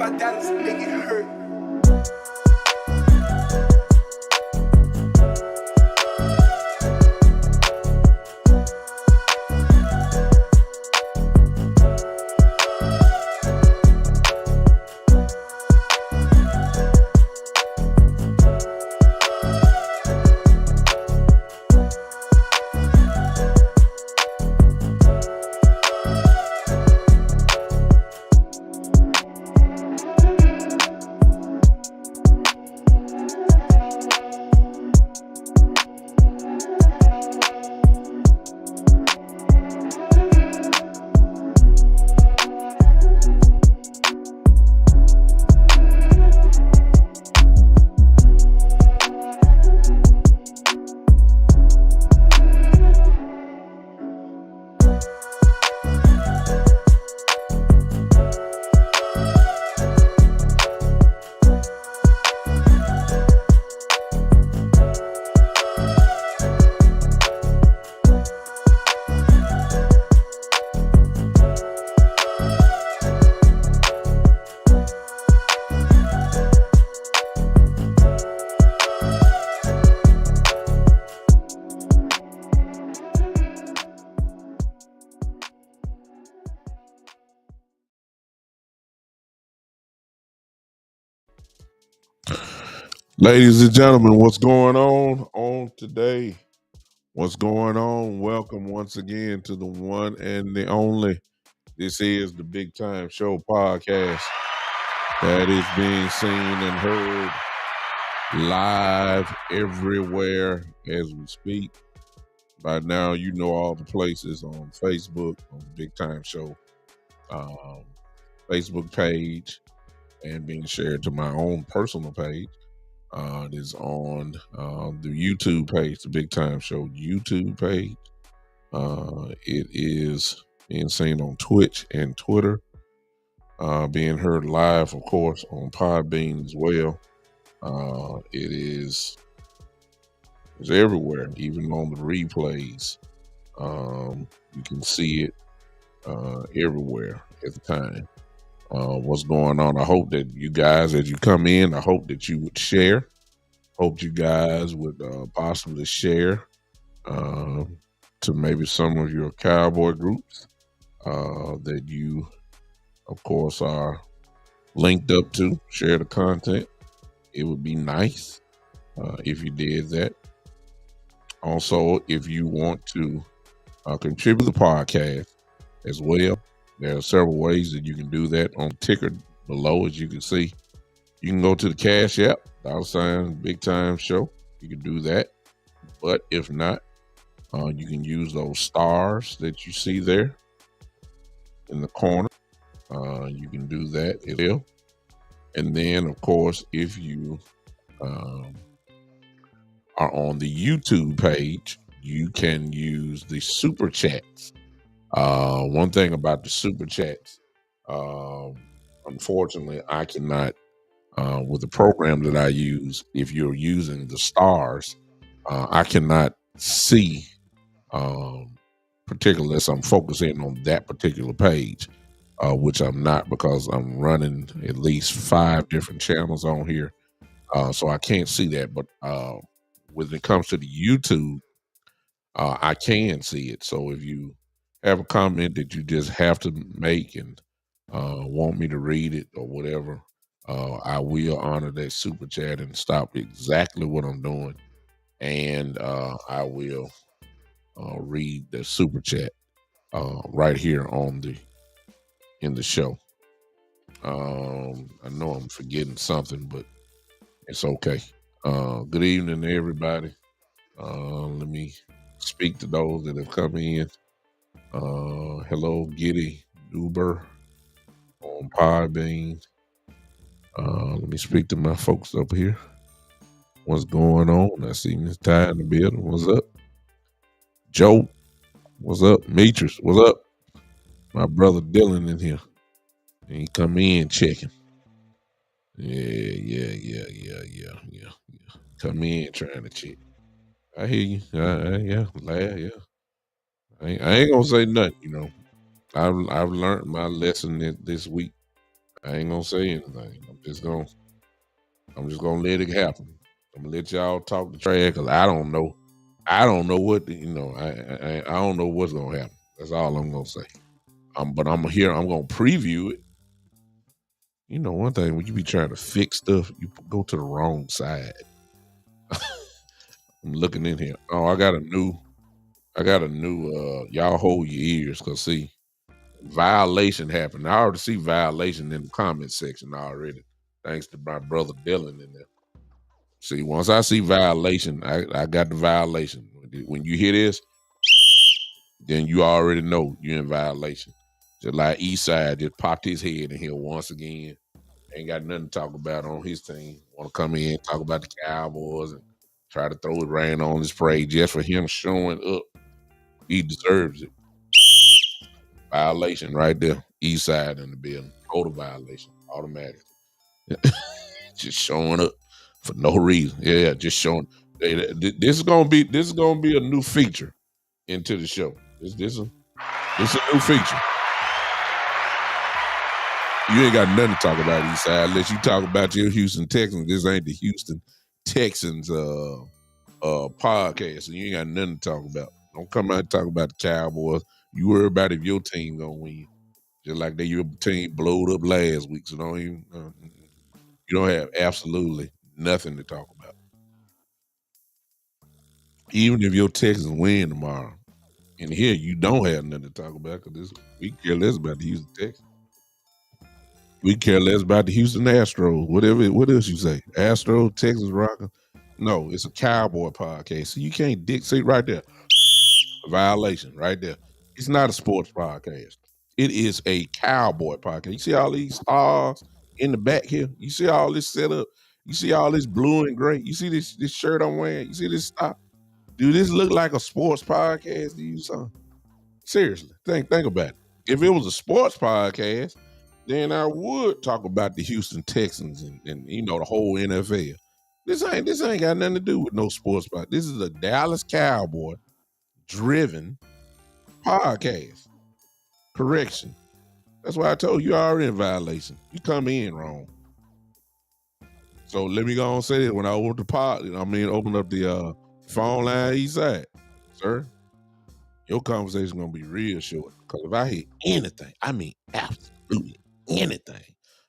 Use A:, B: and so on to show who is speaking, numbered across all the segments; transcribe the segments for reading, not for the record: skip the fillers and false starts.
A: about Dallas and make it hurt.
B: Ladies and gentlemen, what's going on today? What's going on? Welcome once again to the one and the only. This is the Big Time Show podcast that is being seen and heard live everywhere as we speak. By now, you know all the places on Facebook, on the Big Time Show Facebook page, and being shared to my own personal page. It is on the YouTube page, the Big Time Show YouTube page. It is being seen on Twitch and Twitter, being heard live, of course, on Podbean as well. It is everywhere, even on the replays. You can see it everywhere at the time. What's going on? I hope that you guys, as you come in, I hope that you would share. Hope you guys would possibly share to maybe some of your Cowboy groups that you, of course, are linked up to. Share the content. It would be nice if you did that. Also, if you want to contribute to the podcast as well, there are several ways that you can do that on the ticker below, as you can see. You can go to the Cash App, $ Big Time Show. You can do that. But if not, you can use those stars that you see there in the corner. You can do that as well. And then, of course, if you are on the YouTube page, you can use the Super Chats. One thing about the Super Chats, unfortunately, I cannot, with the program that I use, if you're using the stars, I cannot see, particularly as I'm focusing on that particular page, which I'm not, because I'm running at least 5 different channels on here. So I can't see that. But when it comes to the YouTube, I can see it. So if you have a comment that you just have to make and want me to read it or whatever, I will honor that Super Chat and stop exactly what I'm doing. And I will read the Super Chat right here in the show. I know I'm forgetting something, but it's okay. Good evening to everybody. Let me speak to those that have come in. Hello, Giddy Uber on Podbean. Let me speak to my folks up here. What's going on? I see Miss Ty in the building. What's up? Joe, what's up? Metris, what's up? My brother Dylan in here. He come in checking. Yeah. Come in trying to check. I hear you. Yeah. I ain't gonna say nothing. You know, I've learned my lesson this week. I ain't gonna say anything. I'm just gonna let it happen. I'm gonna let y'all talk the trash because I don't know. I don't know what I don't know what's gonna happen. That's all I'm gonna say. But I'm here. I'm gonna preview it. You know, one thing when you be trying to fix stuff, you go to the wrong side. I'm looking in here. Oh, I got a new. Y'all hold your ears, cause see, violation happened. I already see violation in the comment section already, thanks to my brother Dylan in there. See, once I see violation, I got the violation. When you hear this, then you already know you're in violation. Just like Eastside just popped his head in here once again. Ain't got nothing to talk about on his team. Want to come in, talk about the Cowboys, and try to throw it rain on his parade just for him showing up. He deserves it. Violation right there. East side in the building. Total violation. Automatic. Just showing up for no reason. Yeah, just showing. This is gonna be a new feature into the show. This is a new feature. You ain't got nothing to talk about East Side unless you talk about your Houston Texans. This ain't the Houston Texans podcast, and you ain't got nothing to talk about. Don't come out and talk about the Cowboys. You worry about if your team gonna win. Just like your team blowed up last week, so don't even you don't have absolutely nothing to talk about. Even if your Texans win tomorrow, and here you don't have nothing to talk about because we care less about the Houston Texans. We care less about the Houston Astros. Whatever, what else you say? Astros, Texas Rockers. No, it's a Cowboy podcast. So you can't dictate right there. A violation right there. It's not a sports podcast. It is a Cowboy podcast. You see all these stars in the back here? You see all this setup? You see all this blue and gray? You see this shirt I'm wearing? You see this stop? Do this look like a sports podcast to you, son? Seriously, think about it. If it was a sports podcast, then I would talk about the Houston Texans and the whole NFL. This ain't got nothing to do with no sports podcast. This is a Dallas Cowboy driven podcast. Correction. That's why I told you already in violation. You come in wrong. So let me go and say that when I open open up the phone line east side, sir. Your conversation gonna be real short. Because if I hear anything, I mean absolutely anything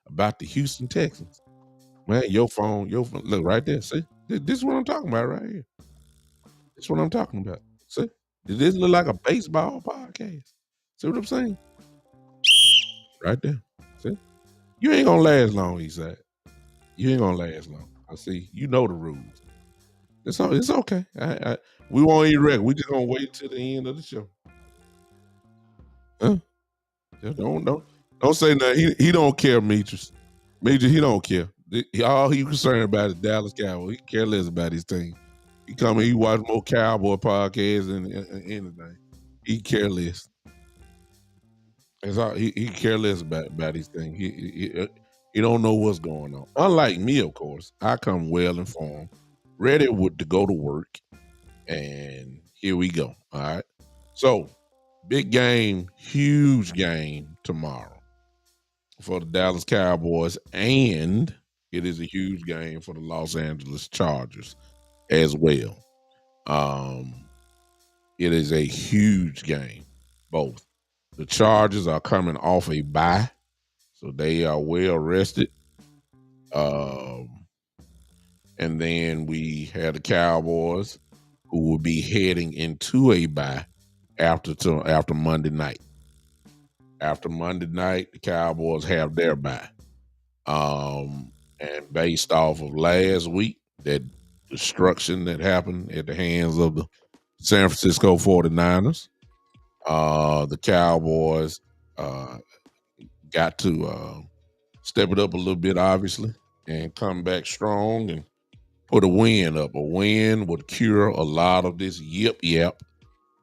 B: about the Houston Texans, man, your phone, look right there. See, this is what I'm talking about right here. This is what I'm talking about. See, does this look like a baseball podcast? See what I'm saying? Right there. See, you ain't gonna last long, he said. You ain't gonna last long. I see. You know the rules. It's okay. We won't even record. We just gonna wait till the end of the show. Huh? Just don't say nothing. He don't care, Metris. Metris, he don't care. All he concerned about is Dallas Cowboys. He care less about his team. He come and he watch more Cowboy podcasts than anything. He care less. That's all. He care less about his thing. He don't know what's going on. Unlike me, of course, I come well informed, ready to go to work, and here we go. All right. So, big game, huge game tomorrow for the Dallas Cowboys, and it is a huge game for the Los Angeles Chargers as well. It is a huge game, both. The Chargers are coming off a bye, so they are well rested. And then we had the Cowboys, who will be heading into a bye after Monday night. After Monday night, the Cowboys have their bye. And based off of last week, that destruction that happened at the hands of the San Francisco 49ers, the Cowboys got to step it up a little bit, obviously, and come back strong and put a win up. A win would cure a lot of this yip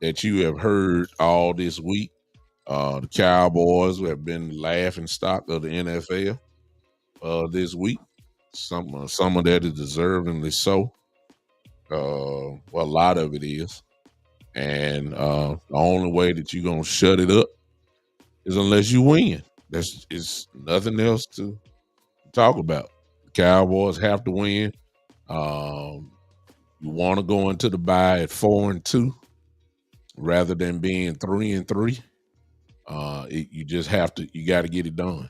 B: that you have heard all this week. The Cowboys have been the laughing stock of the NFL this week. Some of that is deservingly so. Well, a lot of it is. And the only way that you're going to shut it up is unless you win. That's it's nothing else to talk about. The Cowboys have to win. Um, you want to go into the bye at 4-2 rather than being 3-3. You just have to. You got to get it done.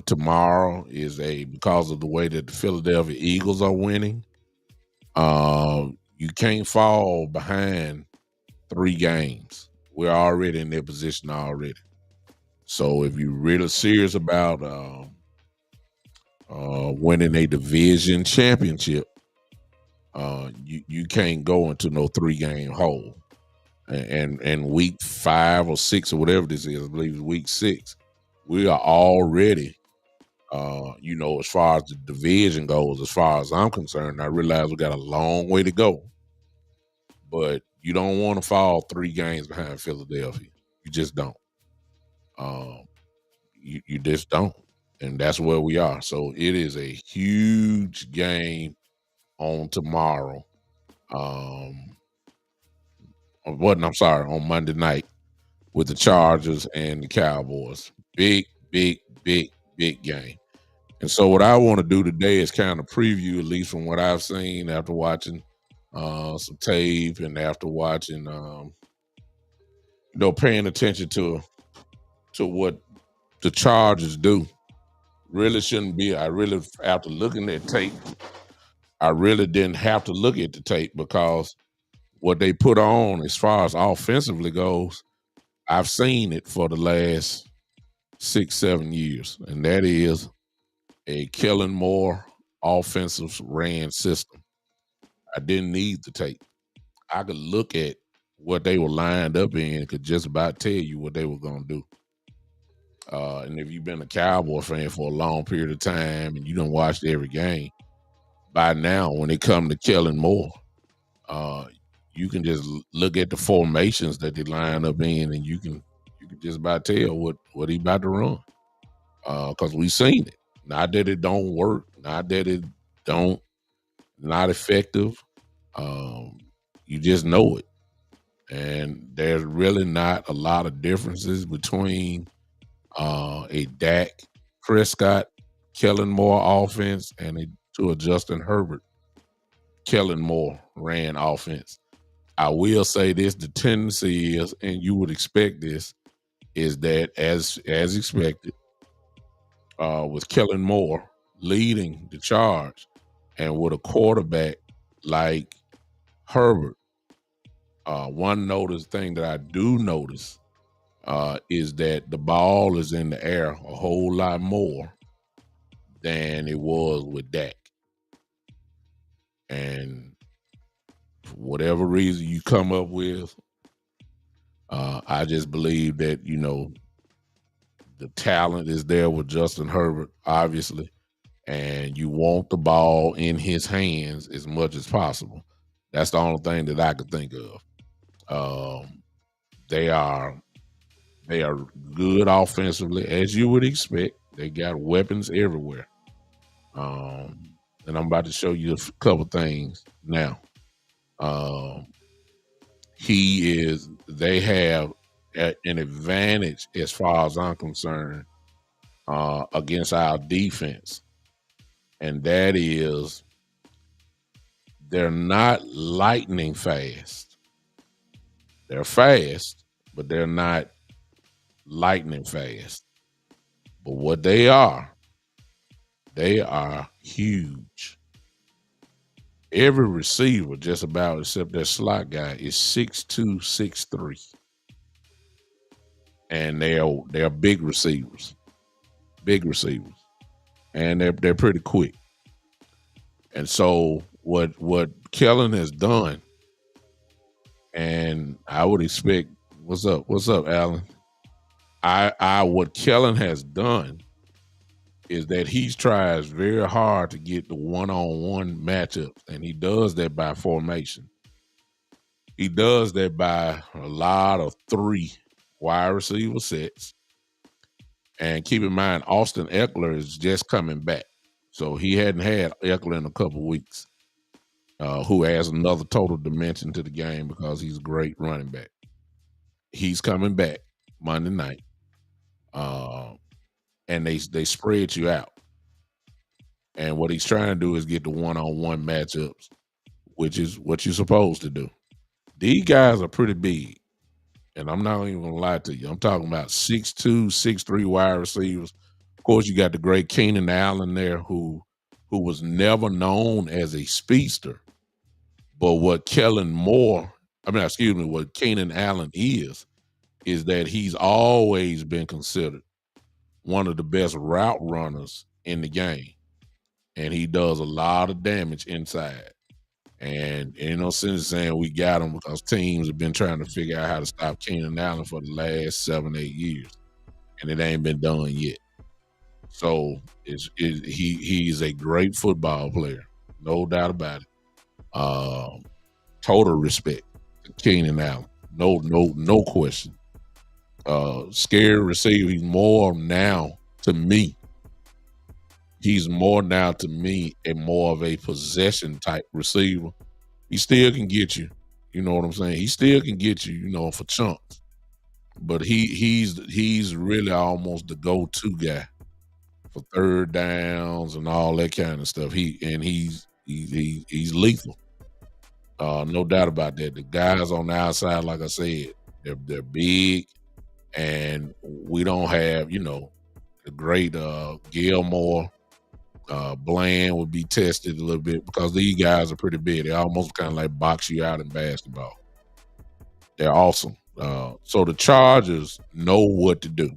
B: Tomorrow is a because of the way that the Philadelphia Eagles are winning. You can't fall behind 3 games. We're already in that position already. So if you're really serious about winning a division championship, you can't go into no 3 game hole. And week 5 or 6 or whatever this is, I believe it's week 6, we are already, as far as the division goes, as far as I'm concerned, I realize we got a long way to go, but you don't want to fall 3 games behind Philadelphia. You just don't. Um, you just don't. And that's where we are. So it is a huge game on tomorrow. Um, I'm sorry, on Monday night with the Chargers and the Cowboys. Big, big, big, big game. And so what I want to do today is kind of preview, at least from what I've seen after watching some tape and after watching, paying attention to what the Chargers do. Really shouldn't be. I really, after looking at tape, I really didn't have to look at the tape because what they put on as far as offensively goes, I've seen it for the last 6, 7 years, and that is a Kellen Moore offensive ran system. I didn't need the tape. I could look at what they were lined up in and could just about tell you what they were going to do. And if you've been a Cowboy fan for a long period of time and you don't watch every game, by now when it comes to Kellen Moore, uh, you can just look at the formations that they line up in, and you can just about tell what he about to run. Because we've seen it. Not that it don't work, not that it don't not effective. Um, you just know it. And there's really not a lot of differences between a Dak Prescott, Kellen Moore offense to a Justin Herbert, Kellen Moore ran offense. I will say this: the tendency is, and you would expect this, is that as expected, with Kellen Moore leading the charge, and with a quarterback like Herbert, one thing that I do notice is that the ball is in the air a whole lot more than it was with Dak. And for whatever reason you come up with, I just believe that, the talent is there with Justin Herbert, obviously, and you want the ball in his hands as much as possible. That's the only thing that I could think of. They are good offensively, as you would expect. They got weapons everywhere. And I'm about to show you a couple things now. They have an advantage as far as I'm concerned against our defense, and that is they're not lightning fast. They're fast, but they're not lightning fast. But what they are huge. Every receiver, just about except that slot guy, is 6'2", 6'3", and they're big receivers, and they're pretty quick. And so what Kellen has done, and I would expect, what's up, Alan? What Kellen has done is that he tries very hard to get the one-on-one matchups, and he does that by formation. He does that by a lot of 3 wide receiver sets. And keep in mind, Austin Eckler is just coming back. So he hadn't had Eckler in a couple of weeks, who adds another total dimension to the game because he's a great running back. He's coming back Monday night. and they spread you out. And what he's trying to do is get the one-on-one matchups, which is what you're supposed to do. These guys are pretty big, and I'm not even gonna lie to you. I'm talking about 6'2", 6'3" wide receivers. Of course, you got the great Keenan Allen there, who was never known as a speedster. But what Kellen Moore, I mean, excuse me, what Keenan Allen is that he's always been considered one of the best route runners in the game. And he does a lot of damage inside. And ain't no sense saying we got him because teams have been trying to figure out how to stop Keenan Allen for the last 7, 8 years. And it ain't been done yet. So he's a great football player. No doubt about it. Total respect to Keenan Allen. No question. Scary receiver. He's more now to me. He's more now to me a more of a possession type receiver. He still can get you. You know what I'm saying? He still can get you, for chunks. But he's really almost the go-to guy for third downs and all that kind of stuff. He's lethal. No doubt about that. The guys on the outside, like I said, they're big, and we don't have, the great Gilmore. Bland would be tested a little bit because these guys are pretty big. They almost kind of like box you out in basketball. They're awesome. So the Chargers know what to do.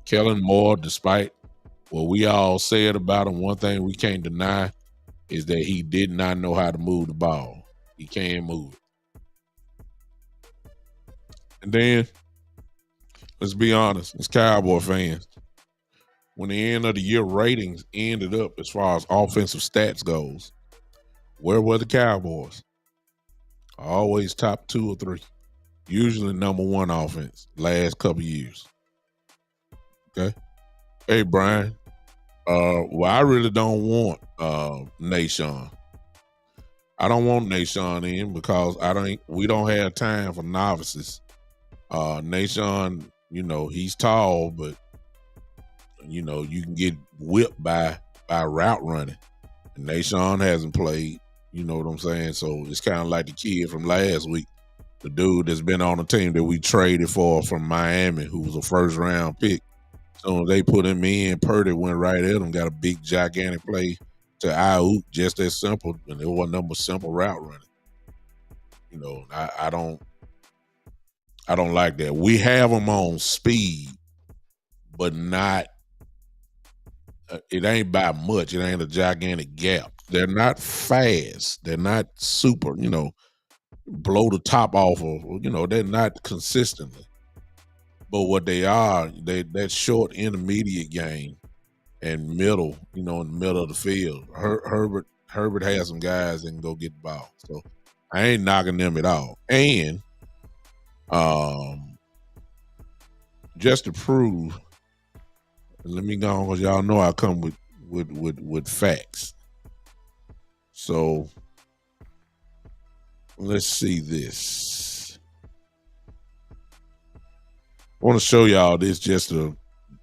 B: Kellen Moore, despite what we all said about him, one thing we can't deny is that he did not know how to move the ball. He can't move it. And then, let's be honest, as Cowboy fans, when the end of the year ratings ended up as far as offensive stats goes, where were the Cowboys? Always top 2 or 3. Usually number 1 offense last couple years. Okay. Hey, Brian. Well, I really don't want Nashawn. I don't want Nashawn in because we don't have time for novices. Nashawn, he's tall, but you can get whipped by route running. And Nashawn hasn't played, you know what I'm saying? So it's kind of like the kid from last week, the dude that's been on the team that we traded for from Miami, who was a first-round pick. So they put him in, Purdy went right at him, got a big, gigantic play to Ayuk, just as simple, and it wasn't number simple route running. I don't like that. We have them on speed, but not. It ain't by much. It ain't a gigantic gap. They're not fast. They're not super, blow the top off of, they're not consistently. But what they are, that short intermediate game and middle, in the middle of the field. Herbert has some guys that can go get the ball. So I ain't knocking them at all. And just to prove, let me go on because y'all know I come with facts. So let's see this. I want to show y'all this just to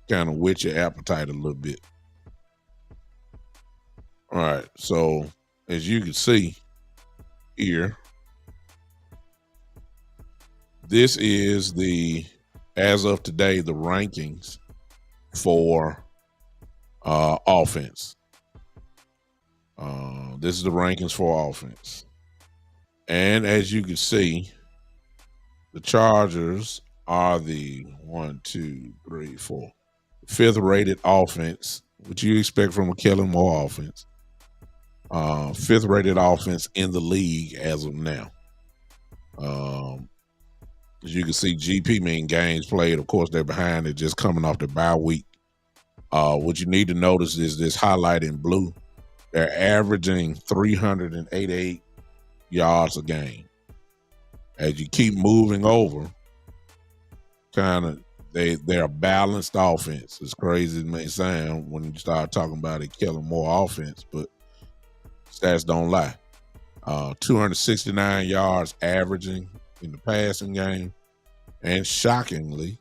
B: kind of whet your appetite a little bit. All right. So as you can see here, this is as of today, the rankings for offense. This is the rankings for offense. And as you can see, the Chargers are the 5th rated offense, which you expect from a Kellen Moore offense. 5th rated offense in the league as of now. As you can see, GP mean games played. Of course, they're behind it, just coming off the bye week. What you need to notice is this highlight in blue. They're averaging 388 yards a game. As you keep moving over, they're a balanced offense. As crazy as it may sound when you start talking about a Kellen Moore offense, but stats don't lie. 269 yards averaging in the passing game, and shockingly,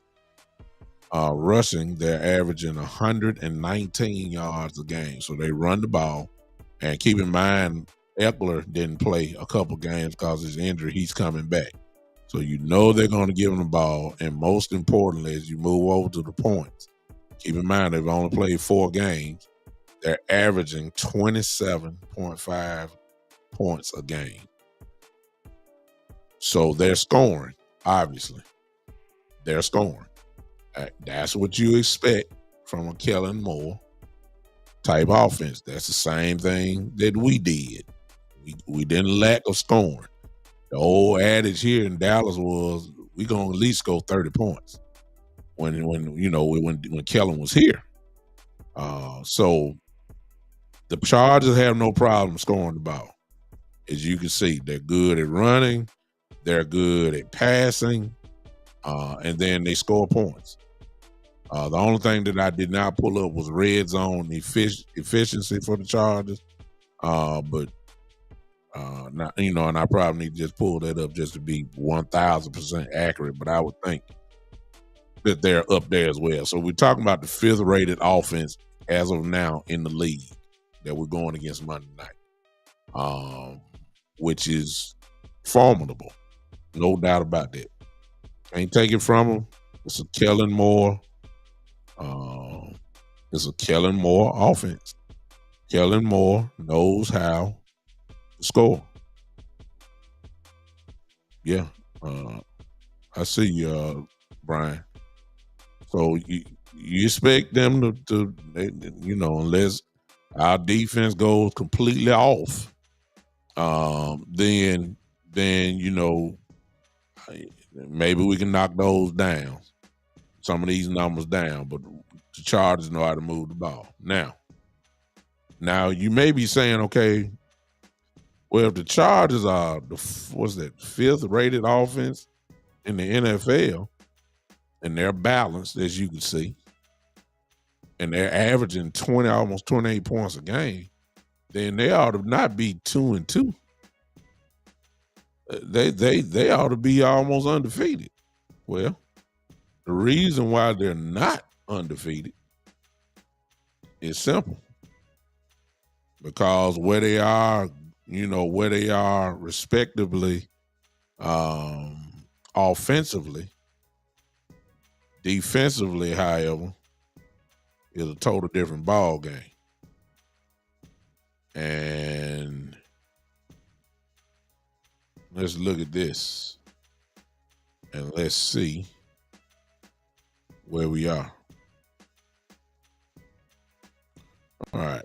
B: Rushing, they're averaging 119 yards a game. So they run the ball. And keep in mind, Eckler didn't play a couple games because of his injury. He's coming back. So you know they're going to give him the ball. And most importantly, as you move over to the points, keep in mind they've only played 4 games. They're averaging 27.5 points a game. So they're scoring, obviously. They're scoring. That's what you expect from a Kellen Moore type offense. That's the same thing that we did. We didn't lack of scoring. The old adage here in Dallas was we're gonna at least go 30 points when Kellen was here. So the Chargers have no problem scoring the ball. As you can see, they're good at running, they're good at passing, and then they score points. The only thing that I did not pull up was red zone efficiency for the Chargers. But not, and I probably need to just pull that up just to be 1,000% accurate. But I would think that they're up there as well. So we're talking about the 5th rated offense as of now in the league that we're going against Monday night, which is formidable. No doubt about that. Can't take it from them. It's a Kellen Moore. It's a Kellen Moore offense. Kellen Moore knows how to score. Yeah, I see you, Brian. So you expect them to unless our defense goes completely off, then maybe we can knock those down, some of these numbers down. But the Chargers know how to move the ball. Now you may be saying, okay, well, if the Chargers are the 5th rated offense in the NFL, and they're balanced, as you can see, and they're averaging almost 28 points a game, then they ought to not be 2-2. They ought to be almost undefeated. Well, the reason why they're not undefeated is simple. Because where they are respectively, offensively, defensively, however, is a total different ball game. And let's look at this and let's see where we are. All right.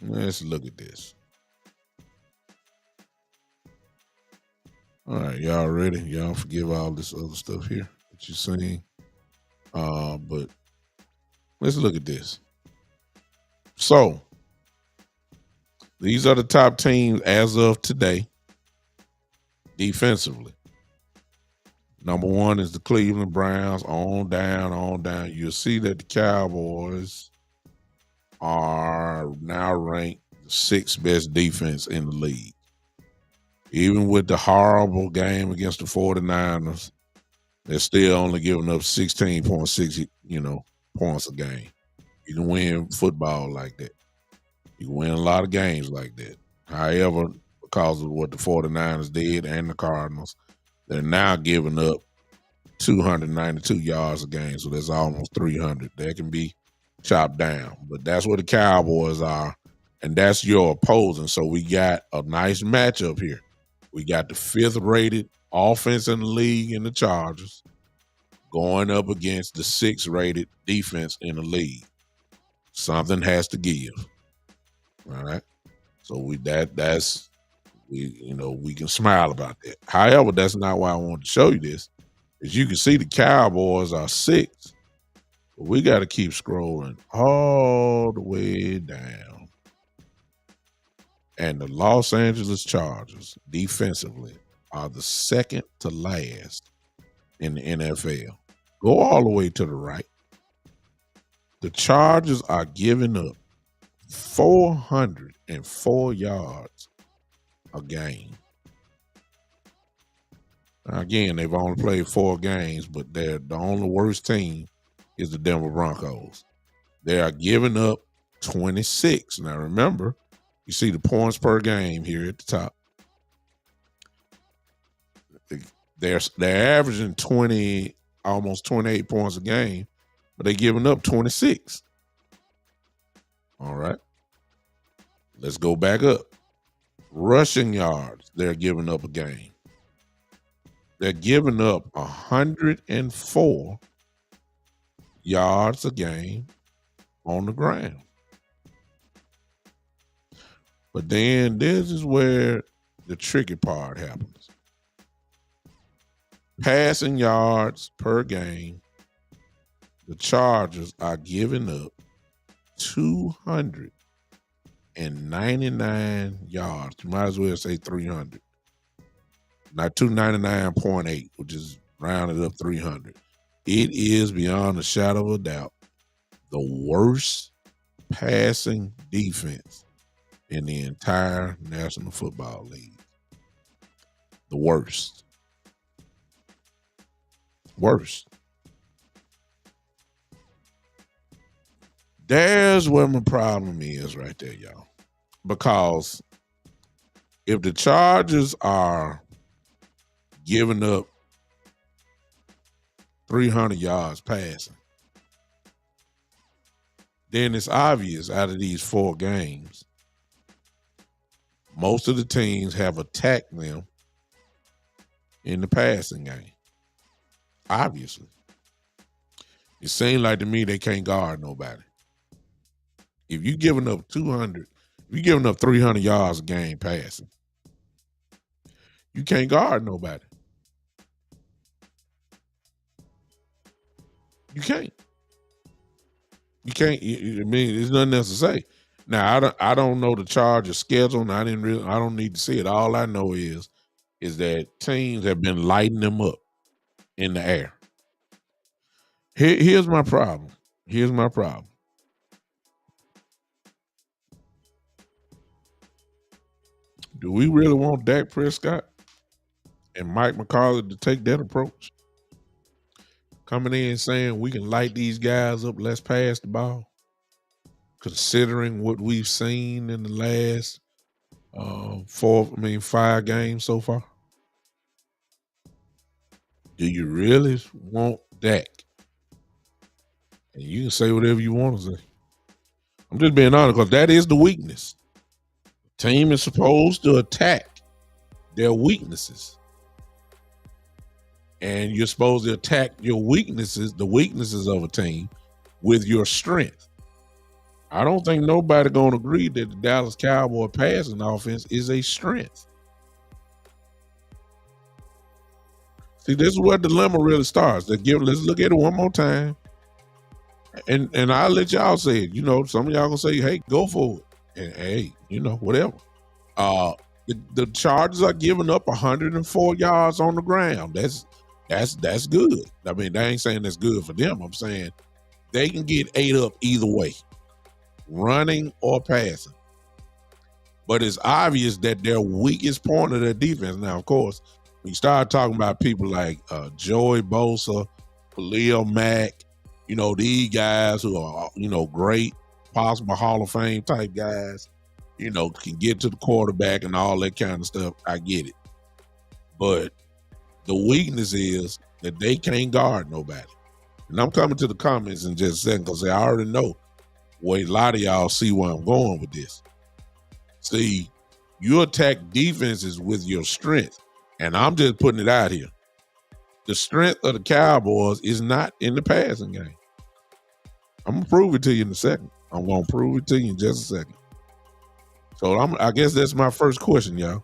B: Let's look at this. All right, y'all ready? Y'all forgive all this other stuff here that you're seeing. But let's look at this. So these are the top teams as of today defensively. Number 1 is the Cleveland Browns, on down. You'll see that the Cowboys are now ranked the 6th best defense in the league. Even with the horrible game against the 49ers, they're still only giving up 16.6, points a game. You can win football like that. You can win a lot of games like that. However, because of what the 49ers did and the Cardinals, they're now giving up 292 yards a game. So that's almost 300. That can be chopped down. But that's where the Cowboys are, and that's your opposing. So we got a nice matchup here. We got the 5th rated offense in the league in the Chargers going up against the 6th rated defense in the league. Something has to give. All right. So we can smile about that. However, that's not why I wanted to show you this. As you can see, the Cowboys are 6th. But we got to keep scrolling all the way down. And the Los Angeles Chargers, defensively, are the 2nd to last in the NFL. Go all the way to the right. The Chargers are giving up 404 yards a game. Again, they've only played 4 games, but the only worst team is the Denver Broncos. They are giving up 26. Now remember, you see the points per game here at the top. They're averaging 20, almost 28 points a game, but they're giving up 26. All right. Let's go back up. Rushing yards, they're giving up a game. They're giving up 104 yards a game on the ground. But then this is where the tricky part happens. Passing yards per game, the Chargers are giving up 299 yards. You might as well say 300. Not 299.8, which is rounded up 300. It is beyond a shadow of a doubt the worst passing defense in the entire National Football League. The worst. Worst. There's where my problem is right there, y'all. Because if the Chargers are giving up 300 yards passing, then it's obvious out of these 4 games, most of the teams have attacked them in the passing game. Obviously. It seems like to me they can't guard nobody. If you're giving up 200, if you're giving up 300 yards a game passing, you can't guard nobody. You can't. You can't. I mean, there's nothing else to say. Now, I don't know the Chargers' schedule, and I don't need to see it. All I know is that teams have been lighting them up in the air. Here's my problem. Here's my problem. Do we really want Dak Prescott and Mike McCarthy to take that approach? Coming in saying we can light these guys up, let's pass the ball. Considering what we've seen in the last 5 games so far. Do you really want Dak? And you can say whatever you want to say. I'm just being honest because that is the weakness. The team is supposed to attack their weaknesses. And you're supposed to attack your weaknesses, the weaknesses of a team, with your strength. I don't think nobody going to agree that the Dallas Cowboys passing offense is a strength. See, this is where the dilemma really starts. Let's look at it one more time. And I'll let y'all say it. You know, some of y'all gonna say, hey, go for it. And hey, you know, whatever. The Chargers are giving up 104 yards on the ground. That's good. I mean, I ain't saying that's good for them. I'm saying they can get 8 up either way, running or passing. But it's obvious that their weakest point of their defense. Now, of course, when you start talking about people like Joey Bosa, Khalil Mack, you know, these guys who are, you know, great, possible Hall of Fame type guys, you know, can get to the quarterback and all that kind of stuff. I get it. But the weakness is that they can't guard nobody. And I'm coming to the comments in just a second because I already know where a lot of y'all see where I'm going with this. See, you attack defenses with your strength. And I'm just putting it out here. The strength of the Cowboys is not in the passing game. I'm going to prove it to you in a second. I'm going to prove it to you in just a second. So I guess that's my first question, y'all.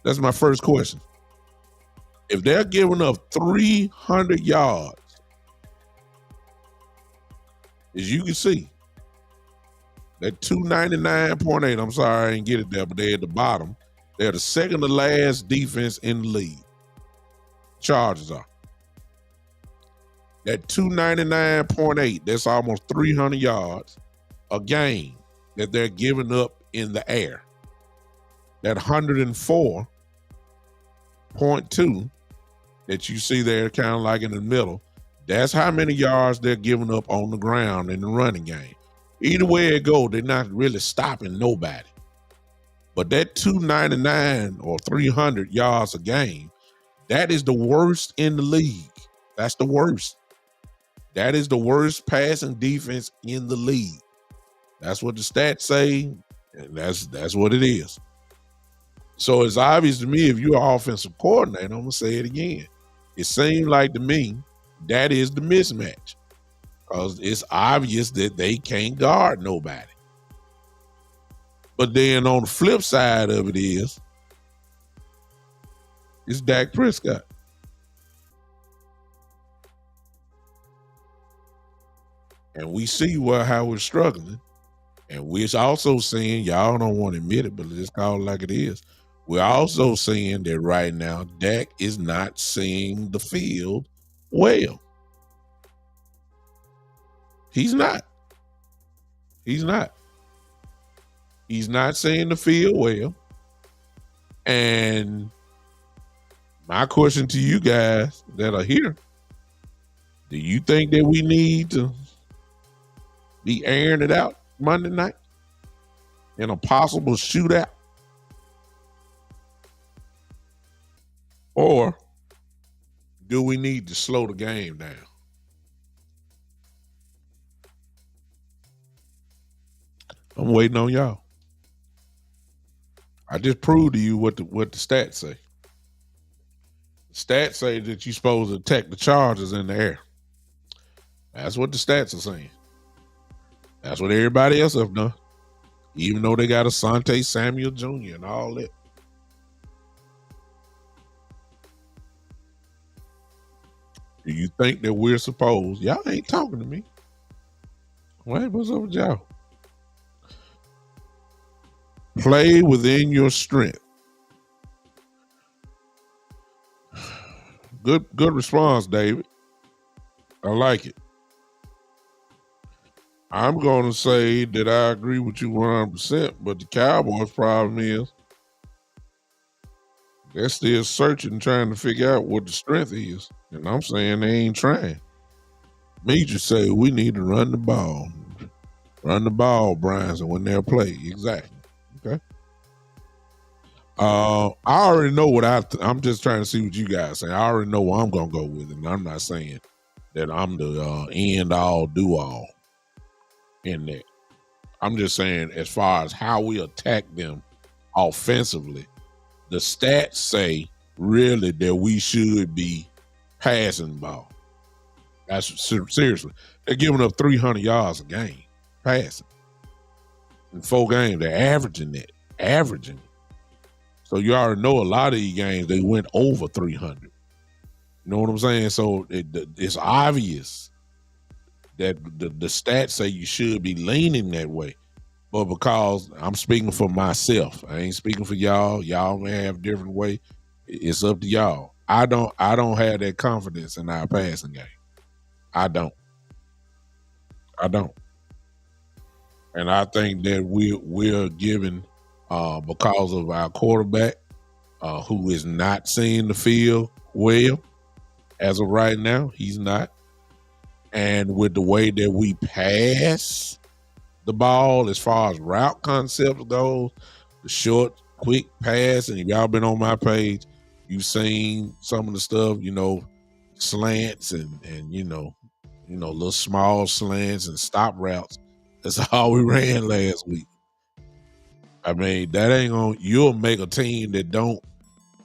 B: That's my first question. If they're giving up 300 yards, as you can see, that 299.8, I'm sorry I didn't get it there, but they're at the bottom. They're the second to last defense in the league. Chargers are. That 299.8, that's almost 300 yards a game that they're giving up in the air. That 104 point two that you see there, kind of like in the middle, that's how many yards they're giving up on the ground in the running game. Either way it goes, they're not really stopping nobody. But that 299 or 300 yards a game, that is the worst in the league. That's the worst. That is the worst passing defense in the league. That's what the stats say, and that's what it is. So it's obvious to me, if you're an offensive coordinator, I'm gonna say it again. It seems like to me that is the mismatch, because it's obvious that they can't guard nobody. But then on the flip side of it is, it's Dak Prescott. And we see how we're struggling. And we're also seeing, y'all don't want to admit it, but let's call it like it is. We're also seeing that right now, Dak is not seeing the field well. He's not. He's not. He's not seeing the field well. And my question to you guys that are here, do you think that we need to be airing it out Monday night in a possible shootout? Or do we need to slow the game down? I'm waiting on y'all. I just proved to you what the stats say. The stats say that you're supposed to attack the Chargers in the air. That's what the stats are saying. That's what everybody else have done. Even though they got Asante Samuel Jr. and all that. Do you think that we're supposed? Y'all ain't talking to me. What's up with y'all? Play within your strength. Good response, David. I like it. I'm going to say that I agree with you 100%, but the Cowboys' problem is they're still searching, trying to figure out what the strength is. And I'm saying they ain't trying. Me just say we need to run the ball. Run the ball, Brian, so when they'll play. Exactly. Okay. I already know what I'm just trying to see what you guys say. I already know what I'm going to go with, and I'm not saying that I'm the end all, do all in that. I'm just saying, as far as how we attack them offensively, the stats say really that we should be passing the ball. That's seriously. They're giving up 300 yards a game passing. In 4 games, they're averaging that. So you already know a lot of these games, they went over 300. You know what I'm saying? So it's obvious that the stats say you should be leaning that way. But because I'm speaking for myself, I ain't speaking for y'all. Y'all may have a different way. It's up to y'all. I don't have that confidence in our passing game. I don't. And I think that we're given because of our quarterback, who is not seeing the field well as of right now. He's not. And with the way that we pass the ball, as far as route concepts goes, the short, quick pass, and if y'all been on my page, you've seen some of the stuff, slants and little small slants and stop routes. That's all we ran last week. I mean, that ain't gonna. You'll make a team that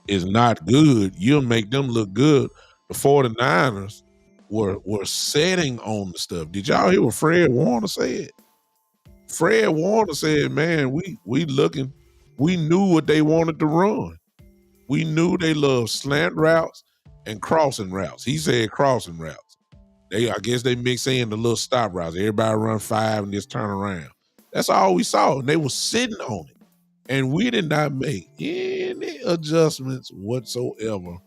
B: is not good. You'll make them look good. The 49ers were setting on the stuff. Did y'all hear what Fred Warner said? Fred Warner said, "Man, we looking. We knew what they wanted to run. We knew they loved slant routes and crossing routes." He said crossing routes. I guess they mix in the little stop routes. Everybody run 5 and just turn around. That's all we saw. And they were sitting on it. And we did not make any adjustments whatsoever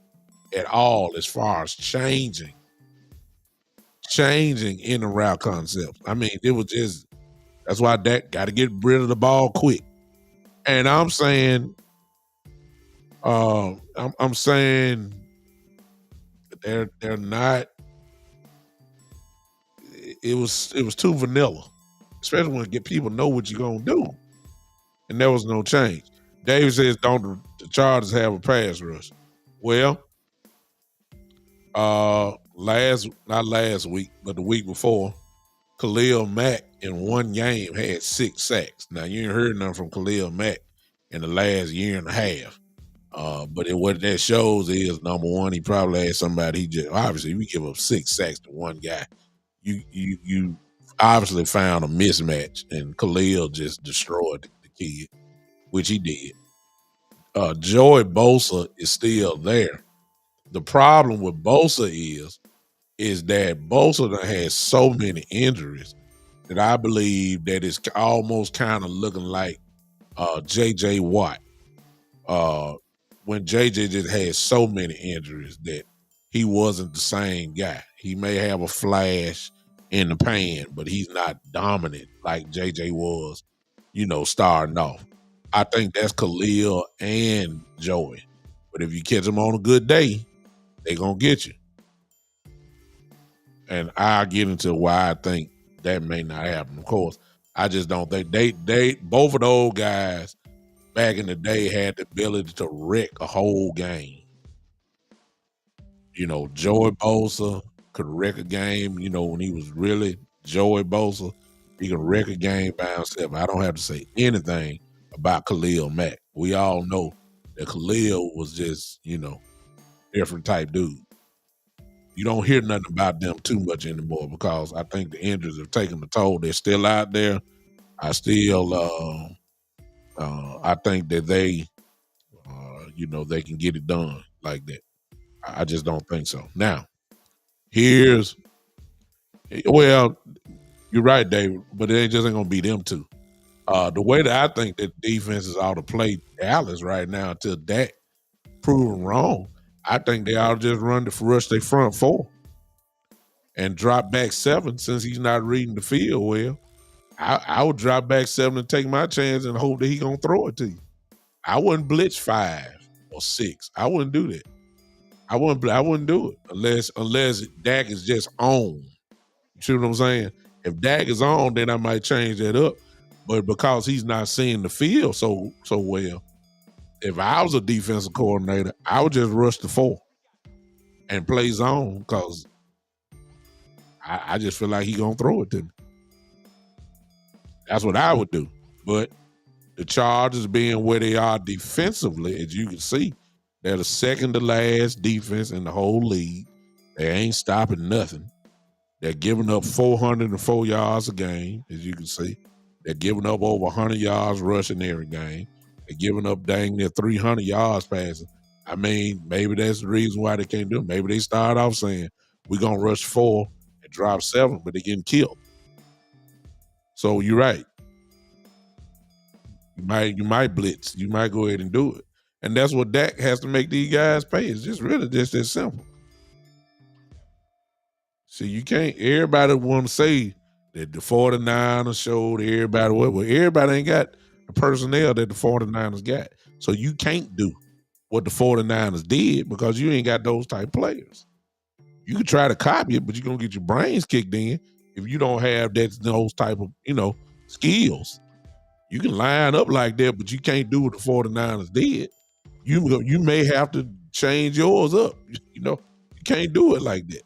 B: at all as far as changing in the route concepts. I mean, it was just, that's why Dak got to get rid of the ball quick. And I'm saying, I'm saying they're not. It was too vanilla, especially when get people know what you're gonna do, and there was no change. Dave says, "Don't the Chargers have a pass rush?" Well, last not last week, but the week before, Khalil Mack in one game had 6 sacks. Now you ain't heard nothing from Khalil Mack in the last year and a half. What that shows is number one, he probably had somebody. He just obviously we give up 6 sacks to one guy. You obviously found a mismatch, and Khalil just destroyed the kid, which he did. Joey Bosa is still there. The problem with Bosa is that Bosa done had so many injuries that I believe that it's almost kind of looking like J.J. Watt. Uh, when J.J. just had so many injuries that he wasn't the same guy. He may have a flash in the pan, but he's not dominant like J.J. was, starting off. I think that's Khalil and Joey. But if you catch them on a good day, they going to get you. And I'll get into why I think that may not happen. Of course, I just don't think they both of those guys back in the day had the ability to wreck a whole game. Joey Bosa could wreck a game, when he was really Joey Bosa, he could wreck a game by himself. I don't have to say anything about Khalil Mack. We all know that Khalil was just, different type dude. You don't hear nothing about them too much anymore because I think the injuries have taken a toll. They're still out there. I think that they can get it done like that. I just don't think so. Now, well, you're right, David, but it just ain't gonna be them two. The way that I think that defenses ought to play Dallas right now until Dak proven wrong, I think they ought to just rush their front four and drop back 7 since he's not reading the field well. I would drop back 7 and take my chance and hope that he gonna throw it to you. I wouldn't blitz 5 or 6. I wouldn't do that. I wouldn't do it unless Dak is just on. You see what I'm saying? If Dak is on, then I might change that up. But because he's not seeing the field so well, if I was a defensive coordinator, I would just rush the 4 and play zone because I just feel like he's gonna throw it to me. That's what I would do. But the Chargers being where they are defensively, as you can see, they're the second to last defense in the whole league. They ain't stopping nothing. They're giving up 404 yards a game, as you can see. They're giving up over 100 yards rushing every game. They're giving up dang near 300 yards passing. I mean, maybe that's the reason why they can't do it. Maybe they start off saying, we're going to rush 4 and drop 7, but they're getting killed. So you're right. You might blitz. You might go ahead and do it. And that's what Dak has to make these guys pay. It's just really just that simple. See, you can't, everybody want to say that the 49ers showed everybody what. Well, everybody ain't got the personnel that the 49ers got. So you can't do what the 49ers did because you ain't got those type players. You can try to copy it, but you're going to get your brains kicked in if you don't have those type of, skills. You can line up like that, but you can't do what the 49ers did. You may have to change yours up. You can't do it like that.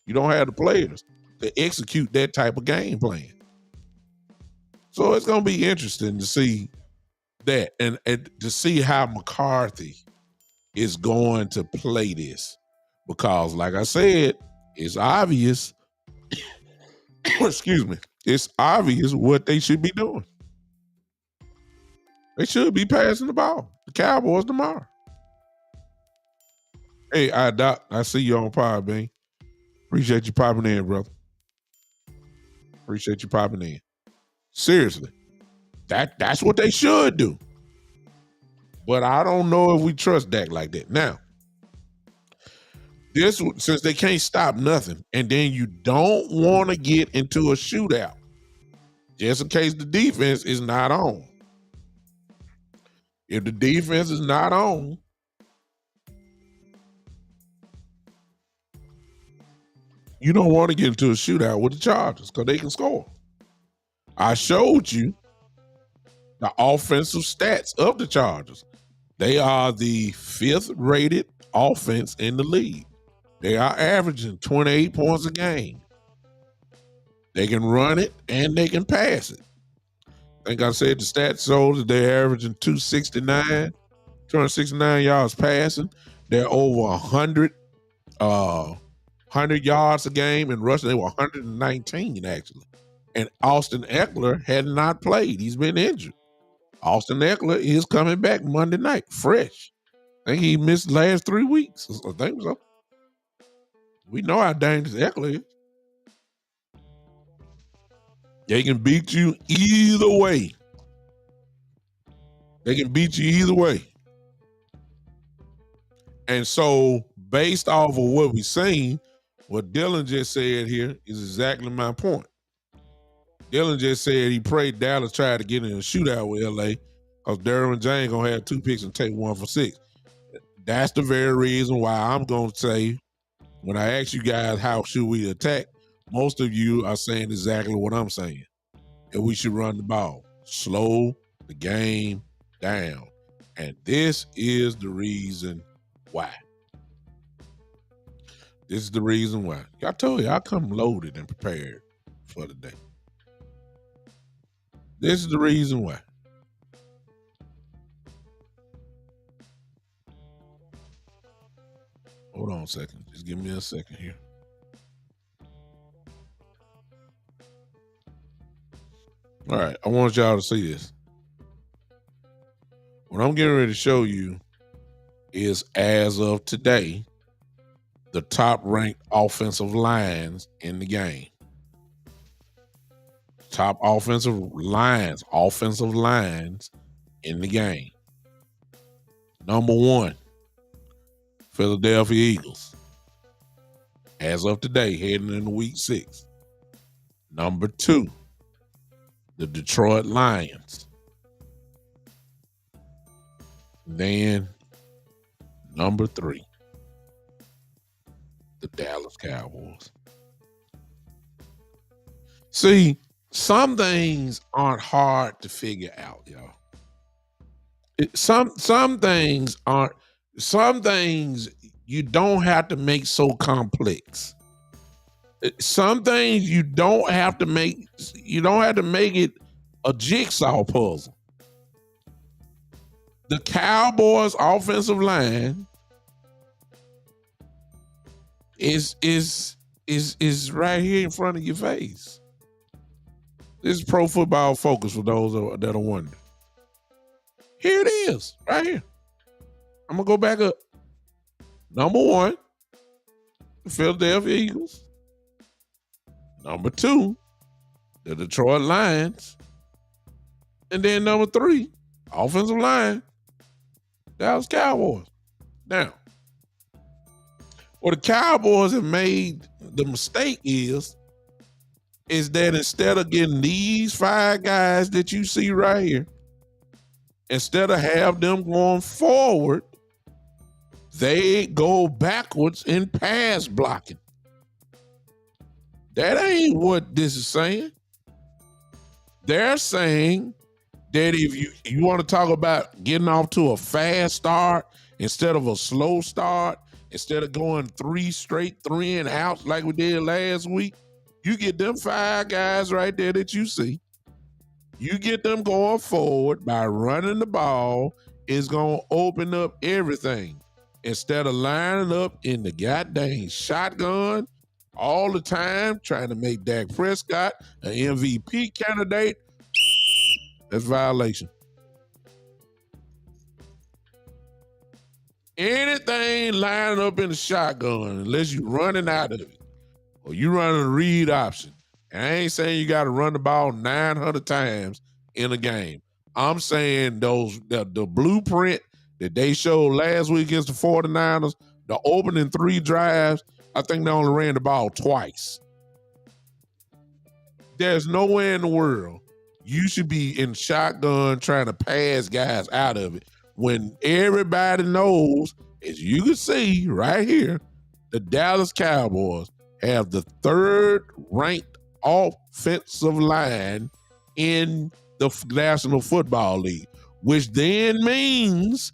B: You don't have the players to execute that type of game plan. So it's going to be interesting to see that and to see how McCarthy is going to play this. Because, like I said, it's obvious. Excuse me. It's obvious what they should be doing. They should be passing the ball. The Cowboys tomorrow. Hey, Doc, I see you on Podbean. Appreciate you popping in, brother. Appreciate you popping in. Seriously. That's what they should do. But I don't know if we trust Dak like that. Now, since they can't stop nothing, and then you don't want to get into a shootout, just in case the defense is not on. If the defense is not on, You don't want to get into a shootout with the Chargers because they can score. I showed you the offensive stats of the Chargers. They are the 5th rated offense in the league. They are averaging 28 points a game. They can run it and they can pass it. I think I said the stats shows that they're averaging 269 yards passing. They're over 100 yards a game, and rushing they were 119 actually. And Austin Eckler had not played. He's been injured. Austin Eckler is coming back Monday night, fresh. I think he missed the last 3 weeks. I think so. We know how dangerous Eckler is. They can beat you either way. They can beat you either way. And so, based off of what we've seen, what Dylan just said here is exactly my point. Dylan just said he prayed Dallas tried to get in a shootout with LA because Derwin James gonna have 2 picks and take 1 for 6. That's the very reason why I'm gonna say, when I ask you guys how should we attack, most of you are saying exactly what I'm saying. And we should run the ball. Slow the game down. And this is the reason why. This is the reason why. I told you I come loaded and prepared for the day. This is the reason why. Hold on a second. Just give me a second here. All right. I want y'all to see this. What I'm getting ready to show you is, as of today, the top ranked offensive lines in the game. Top offensive lines in the game. Number 1, Philadelphia Eagles. As of today, heading into week 6. Number 2, the Detroit Lions. Then number 3, the Dallas Cowboys. See, some things aren't hard to figure out, y'all. Some things you don't have to make so complex. Some things you don't have to make it a jigsaw puzzle. The Cowboys offensive line is right here in front of your face. This is Pro Football Focus for those that are wondering. Here it is, right here. I'm gonna go back up. Number 1, the Philadelphia Eagles. Number 2, the Detroit Lions. And then number 3, offensive line, Dallas Cowboys. Now, what the Cowboys have made the mistake is that instead of getting these 5 guys that you see right here, instead of have them going forward, they go backwards in pass blocking. That ain't what this is saying. They're saying that if you want to talk about getting off to a fast start instead of a slow start, instead of going 3 straight 3 and outs like we did last week, you get them 5 guys right there that you see. You get them going forward by running the ball, is going to open up everything. Instead of lining up in the goddamn shotgun all the time, trying to make Dak Prescott an MVP candidate, that's violation. Anything lining up in the shotgun, unless you're running out of it, or you running a read option. And I ain't saying you got to run the ball 900 times in a game. I'm saying the blueprint that they showed last week against the 49ers, the opening 3 drives, I think they only ran the ball twice. There's nowhere in the world you should be in shotgun trying to pass guys out of it when everybody knows, as you can see right here, the Dallas Cowboys have the third ranked offensive line in the National Football League, which then means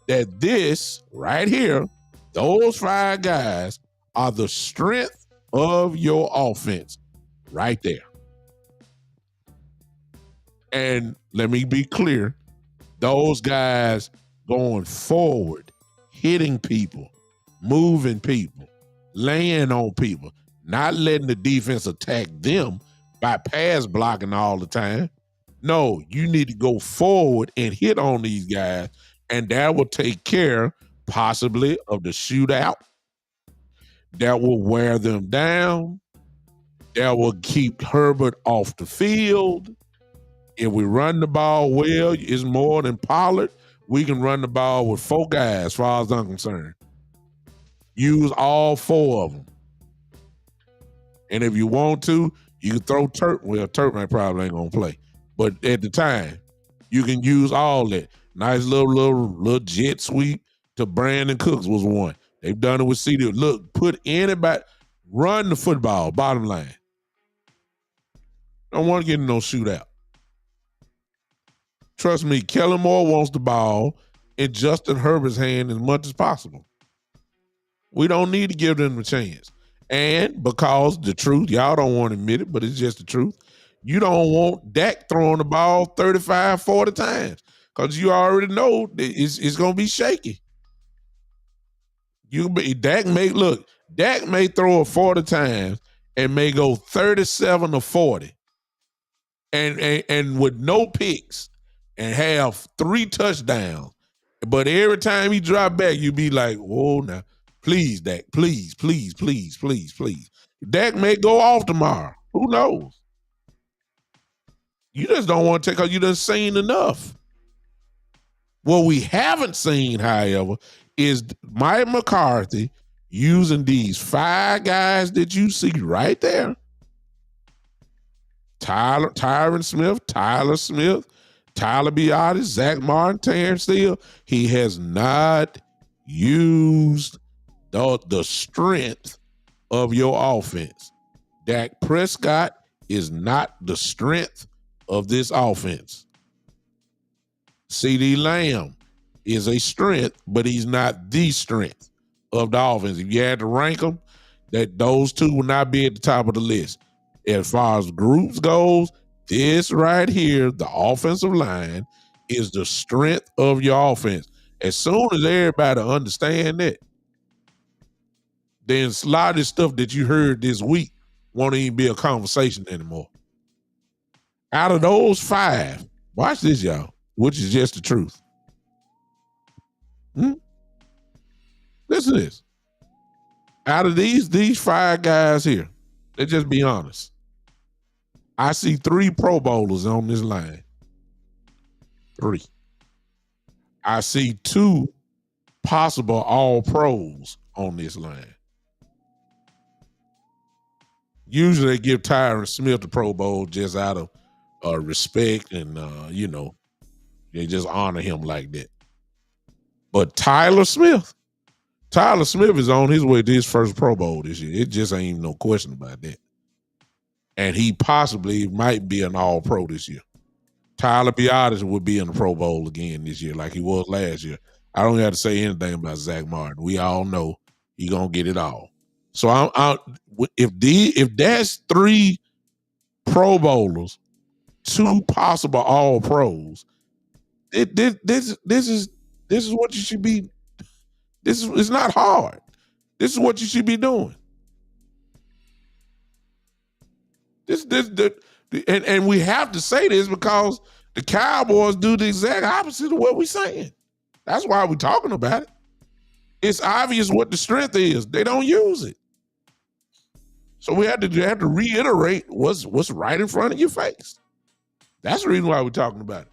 B: that this right here, those 5 guys are the strength of your offense right there. And let me be clear, those guys going forward, hitting people, moving people, laying on people, not letting the defense attack them by pass blocking all the time. No, you need to go forward and hit on these guys, and that will take care possibly of the shootout. That will wear them down. That will keep Herbert off the field. If we run the ball well, it's more than Pollard. We can run the ball with 4 guys, as far as I'm concerned. Use all 4 of them. And if you want to, you can throw Turk. Well, Turk probably ain't going to play. But at the time, you can use all that. Nice little jet sweep to Brandon Cooks was one. They've done it with CD. Look, put anybody, run the football, bottom line. Don't want to get in no shootout. Trust me, Kellen Moore wants the ball in Justin Herbert's hand as much as possible. We don't need to give them a chance. And because the truth, y'all don't want to admit it, but it's just the truth, you don't want Dak throwing the ball 35, 40 times because you already know it's going to be shaky. Dak may throw it 40 times and may go 37 or 40 and with no picks and have 3 touchdowns. But every time he drop back, you be like, whoa, now, please, Dak, please, please, please, please, please. Dak may go off tomorrow. Who knows? You just don't want to take because you done seen enough. What we haven't seen, however, is Mike McCarthy using these 5 guys that you see right there. Tyron Smith, Tyler Smith, Tyler Biadasz, Zach Martin, Terrence Steele. He has not used the strength of your offense. Dak Prescott is not the strength of this offense. CeeDee Lamb is a strength, but he's not the strength of the offense. If you had to rank them, that those 2 will not be at the top of the list. As far as groups goes, this right here, the offensive line, is the strength of your offense. As soon as everybody understand that, then a lot of this stuff that you heard this week won't even be a conversation anymore. Out of those 5, watch this, y'all, which is just the truth. Listen to this. Out of these 5 guys here, let's just be honest. I see 3 Pro Bowlers on this line. 3. I see 2 possible All-Pros on this line. Usually they give Tyron Smith the Pro Bowl just out of respect and, they just honor him like that. But Tyler Smith is on his way to his first Pro Bowl this year. It just ain't no question about that. And he possibly might be an All-Pro this year. Tyler Biadasz would be in the Pro Bowl again this year like he was last year. I don't have to say anything about Zach Martin. We all know he's going to get it all. So if that's 3 Pro Bowlers, 2 possible All-Pros, this is what you should be. It's not hard. This is what you should be doing. And we have to say this because the Cowboys do the exact opposite of what we're saying. That's why we're talking about it. It's obvious what the strength is. They don't use it. So we have to reiterate what's right in front of your face. That's the reason why we're talking about it.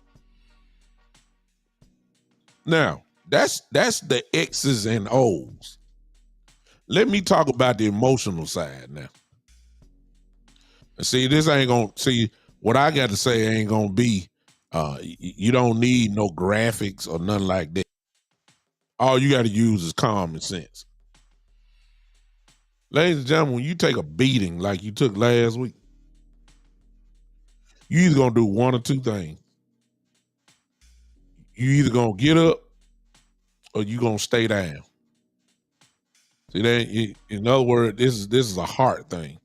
B: Now, that's the X's and O's. Let me talk about the emotional side now. See, what I got to say ain't gonna be, you don't need no graphics or nothing like that. All you got to use is common sense. Ladies and gentlemen, when you take a beating like you took last week, you either gonna do one or two things. You either gonna get up or you gonna stay down. See that? In other words, this is a heart thing.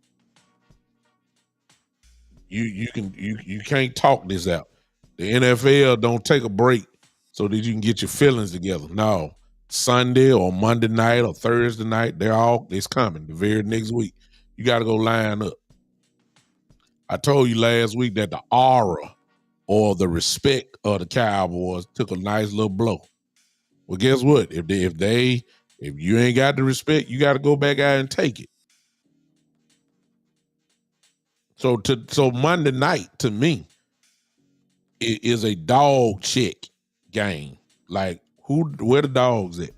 B: You can't talk this out. The NFL don't take a break so that you can get your feelings together. No, Sunday or Monday night or Thursday night, it's coming the very next week. You got to go line up. I told you last week that the aura or the respect of the Cowboys took a nice little blow. Well, guess what? If you ain't got the respect, you got to go back out and take it. So Monday night to me it is a dog check game. Like where the dogs at?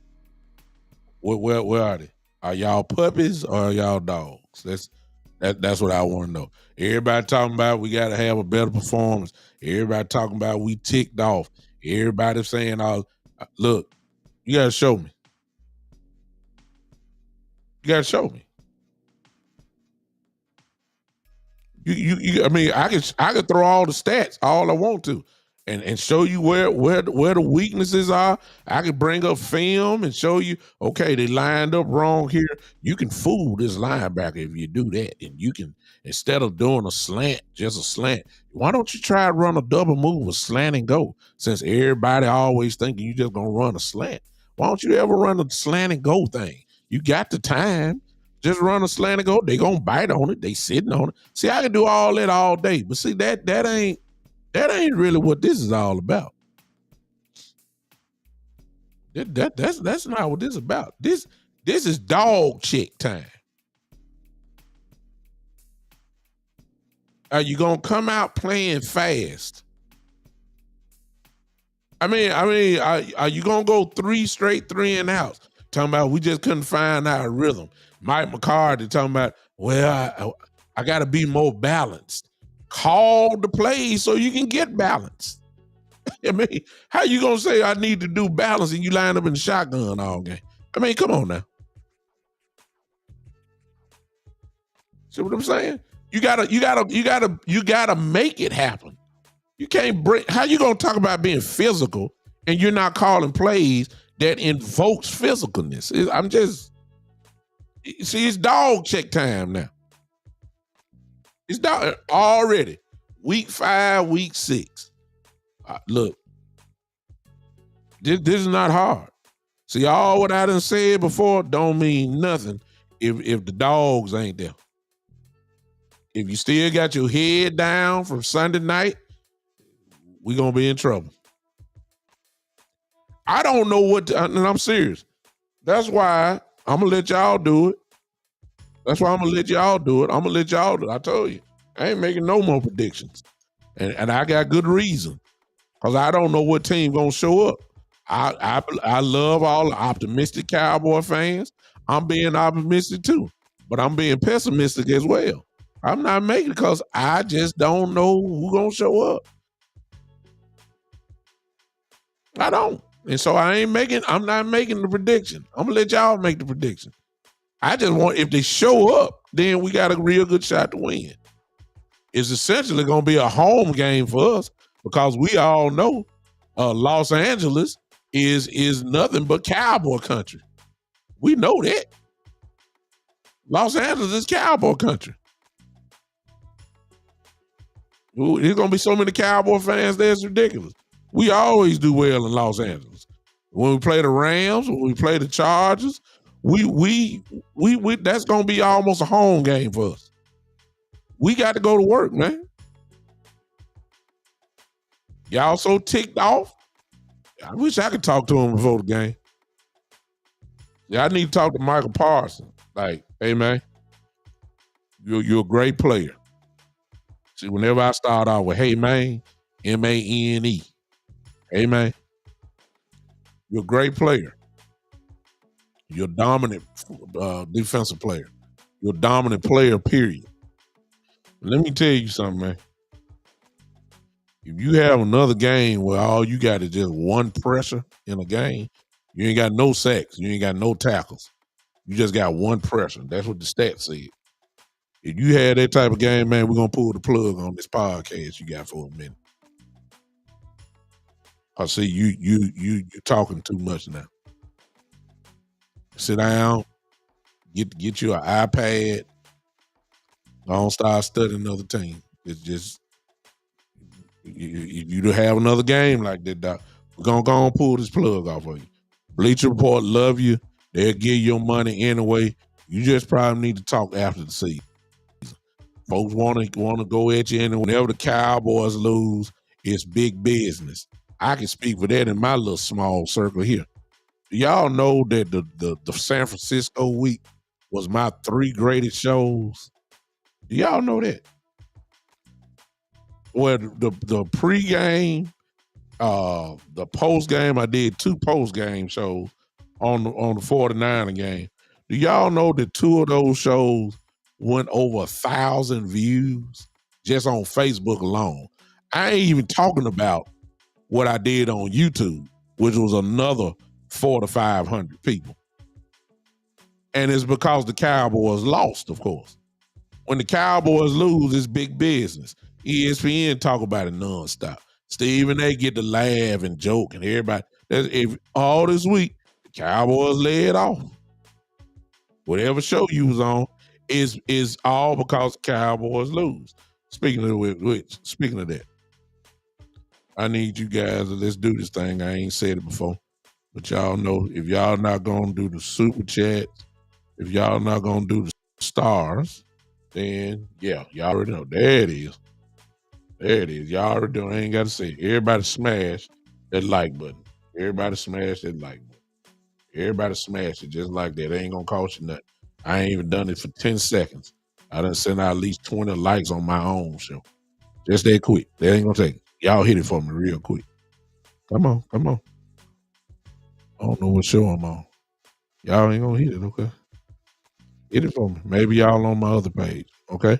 B: Where are they? Are y'all puppies or are y'all dogs? That's what I want to know. Everybody talking about we got to have a better performance. Everybody talking about we ticked off. Everybody saying, look, you got to show me. You got to show me. I mean, I could throw all the stats all I want to, and show you where the weaknesses are. I could bring up film and show you, okay, they lined up wrong here. You can fool this linebacker if you do that, and you can, instead of doing a slant, just a slant. Why don't you try to run a double move, a slant and go? Since everybody always thinking you just gonna run a slant, why don't you ever run a slant and go thing? You got the time. Just run a slant and go. They gonna bite on it. They sitting on it. See, I can do all that all day, but see that ain't really what this is all about. That's not what this is about. This is dog check time. Are you gonna come out playing fast? I mean, are you gonna go three straight 3-and-outs? Talking about we just couldn't find our rhythm. Mike McCarthy talking about, well, I got to be more balanced. Call the plays so you can get balanced. I mean, how you gonna say I need to do balance and you line up in the shotgun all game? I mean, come on now. See what I'm saying? You gotta make it happen. You can't bring. How you gonna talk about being physical and you're not calling plays that invokes physicalness? I'm just. See, it's dog check time now. It's dog already. Week 5, week 6. Look, this is not hard. See, all what I done said before don't mean nothing if the dogs ain't there. If you still got your head down from Sunday night, we're gonna be in trouble. I don't know and I'm serious. That's why I'm gonna let y'all do it. That's why I'm gonna let y'all do it. I'm gonna let y'all do it. I told you, I ain't making no more predictions, and I got good reason because I don't know what team gonna show up. I love all the optimistic Cowboy fans. I'm being optimistic too, but I'm being pessimistic as well. I'm not making it because I just don't know who gonna show up. I don't, and so I'm not making the prediction. I'm gonna let y'all make the prediction. I just want, if they show up, then we got a real good shot to win. It's essentially going to be a home game for us because we all know Los Angeles is nothing but Cowboy country. We know that. Los Angeles is Cowboy country. Ooh, there's going to be so many Cowboy fans there, it's ridiculous. We always do well in Los Angeles. When we play the Rams, when we play the Chargers, we that's gonna be almost a home game for us. We got to go to work, man. Y'all so ticked off. I wish I could talk to him before the game. Yeah, I need to talk to Michael Parsons. Like, hey man, you're a great player. See, whenever I start out with hey man, MANE, hey man, you're a great player. You're a dominant defensive player. You're a dominant player, period. Let me tell you something, man. If you have another game where all you got is just one pressure in a game, you ain't got no sacks, you ain't got no tackles. You just got one pressure. That's what the stats said. If you had that type of game, man, we're gonna pull the plug on this podcast you got for a minute. I see you talking too much now. Sit down, get you an iPad. Don't start studying another team. It's just you have another game like that, Doc. We're gonna go and pull this plug off of you. Bleacher Report love you. They'll give you your money anyway. You just probably need to talk after the season. Folks want to go at you, and whenever the Cowboys lose, it's big business. I can speak for that in my little small circle here. Y'all know that the San Francisco week was my 3 greatest shows. Do y'all know that? Well, the pregame, the postgame, I did 2 postgame shows on the 49er game. Do y'all know that 2 of those shows went over 1,000 views just on Facebook alone? I ain't even talking about what I did on YouTube, which was another 400 to 500 people. And it's because the Cowboys lost, of course. When the Cowboys lose, it's big business. ESPN talk about it nonstop. Stephen A get to laugh and joke, and everybody. All this week, the Cowboys led off. Whatever show you was on is all because the Cowboys lose. Speaking of that, I need you guys to let's do this thing. I ain't said it before, but y'all know if y'all not gonna do the super chats, if y'all not gonna do the stars, then yeah, y'all already know. There it is. There it is. Y'all already know. I ain't got to say it. Everybody smash that like button. Everybody smash that like button. Everybody smash it just like that. It ain't gonna cost you nothing. I ain't even done it for 10 seconds. I done sent out at least 20 likes on my own show. Just that quick. That ain't gonna take it. Y'all hit it for me real quick. Come on. I don't know what show I'm on. Y'all ain't gonna hit it, okay? Hit it for me. Maybe y'all on my other page, okay?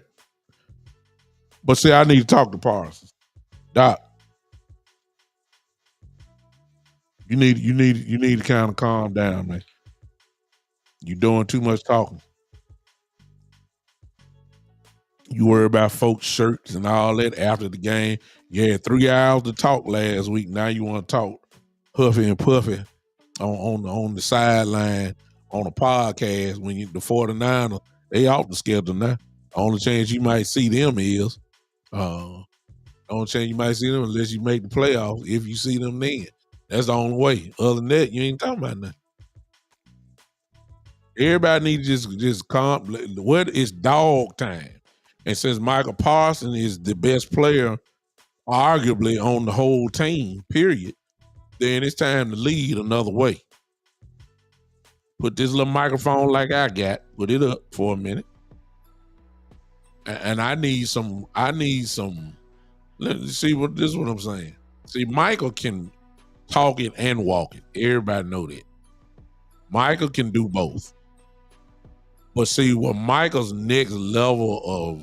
B: But see, I need to talk to Parsons. Doc, you need to kind of calm down, man. You doing too much talking. You worry about folks' shirts and all that after the game. You had 3 hours to talk last week. Now you want to talk huffy and puffy on the sideline on a podcast when the 49ers, they off the schedule now. The only chance you might see them is only chance you might see them unless you make the playoffs. If you see them then. That's the only way. Other than that, you ain't talking about nothing. Everybody needs to just calm. What is dog time? And since Michael Parsons is the best player, arguably on the whole team, period, then it's time to lead another way. Put this little microphone like I got, put it up for a minute. And I need some, let's see this is what I'm saying. See, Michael can talk it and walk it. Everybody know that. Michael can do both. But see, what Michael's next level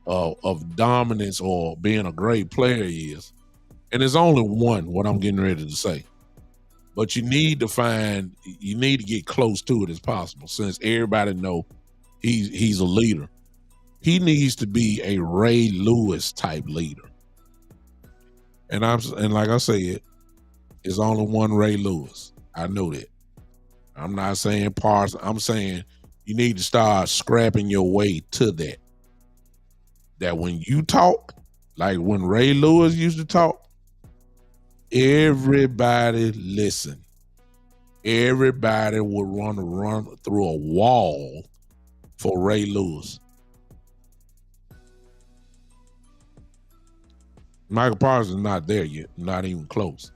B: of dominance or being a great player is, and there's only one, what I'm getting ready to say. But you need to get close to it as possible, since everybody know he's a leader. He needs to be a Ray Lewis type leader. And like I said, it's only one Ray Lewis. I know that. I'm not saying Parsons. I'm saying you need to start scrapping your way to that. That when you talk, like when Ray Lewis used to talk, everybody listen. Everybody would run through a wall for Ray Lewis. Michael Parsons is not there yet, not even close.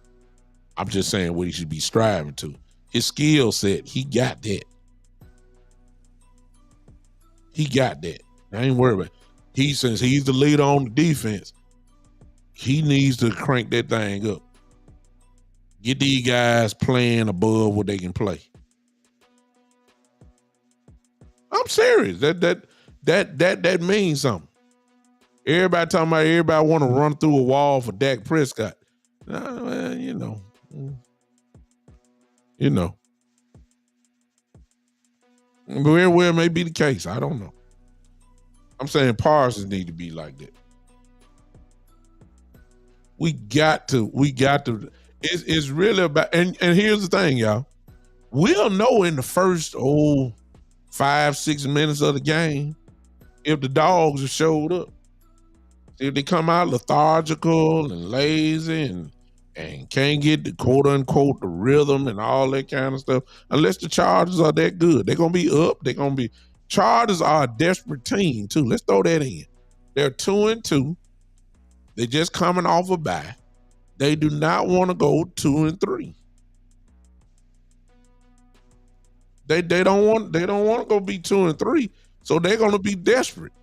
B: I'm just saying what he should be striving to. His skill set, he got that. He got that. I ain't worried about it. Since he's the leader on the defense, he needs to crank that thing up. Get these guys playing above what they can play. I'm serious. That means something. Everybody talking about everybody want to run through a wall for Dak Prescott. Well, you know. Very well may be the case. I don't know. I'm saying Parsons need to be like that. We got to. It's really about, and here's the thing, y'all. We'll know in the first 5-6 minutes of the game if the dogs have showed up. If they come out lethargical and lazy and can't get the quote unquote the rhythm and all that kind of stuff, unless the Chargers are that good, they're gonna be up. They're gonna be Chargers are a desperate team too. Let's throw that in. They're 2-2. They're just coming off a bye. They do not want to go 2-3. They don't want to go be 2-3. So they're gonna be desperate.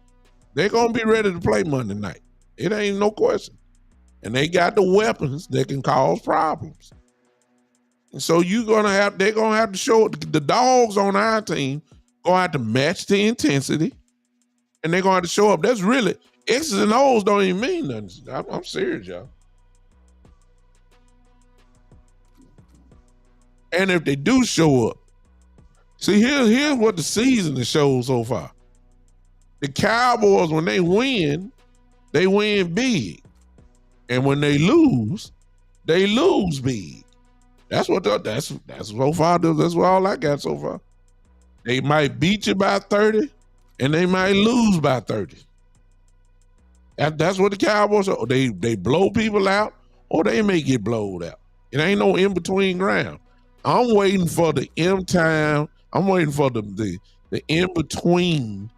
B: They're gonna be ready to play Monday night. It ain't no question. And they got the weapons that can cause problems. And so they're gonna have to show the dogs on our team gonna have to match the intensity, and they're gonna have to show up. That's really X's and O's don't even mean nothing. I'm serious, y'all. And if they do show up, see here's what the season has showed so far. The Cowboys, when they win big. And when they lose big. That's that's so far. That's what all I got so far. They might beat you by 30, and they might lose by 30. That's what the Cowboys are. They blow people out, or they may get blowed out. It ain't no in between ground. I'm waiting for the M time. I'm waiting for the in between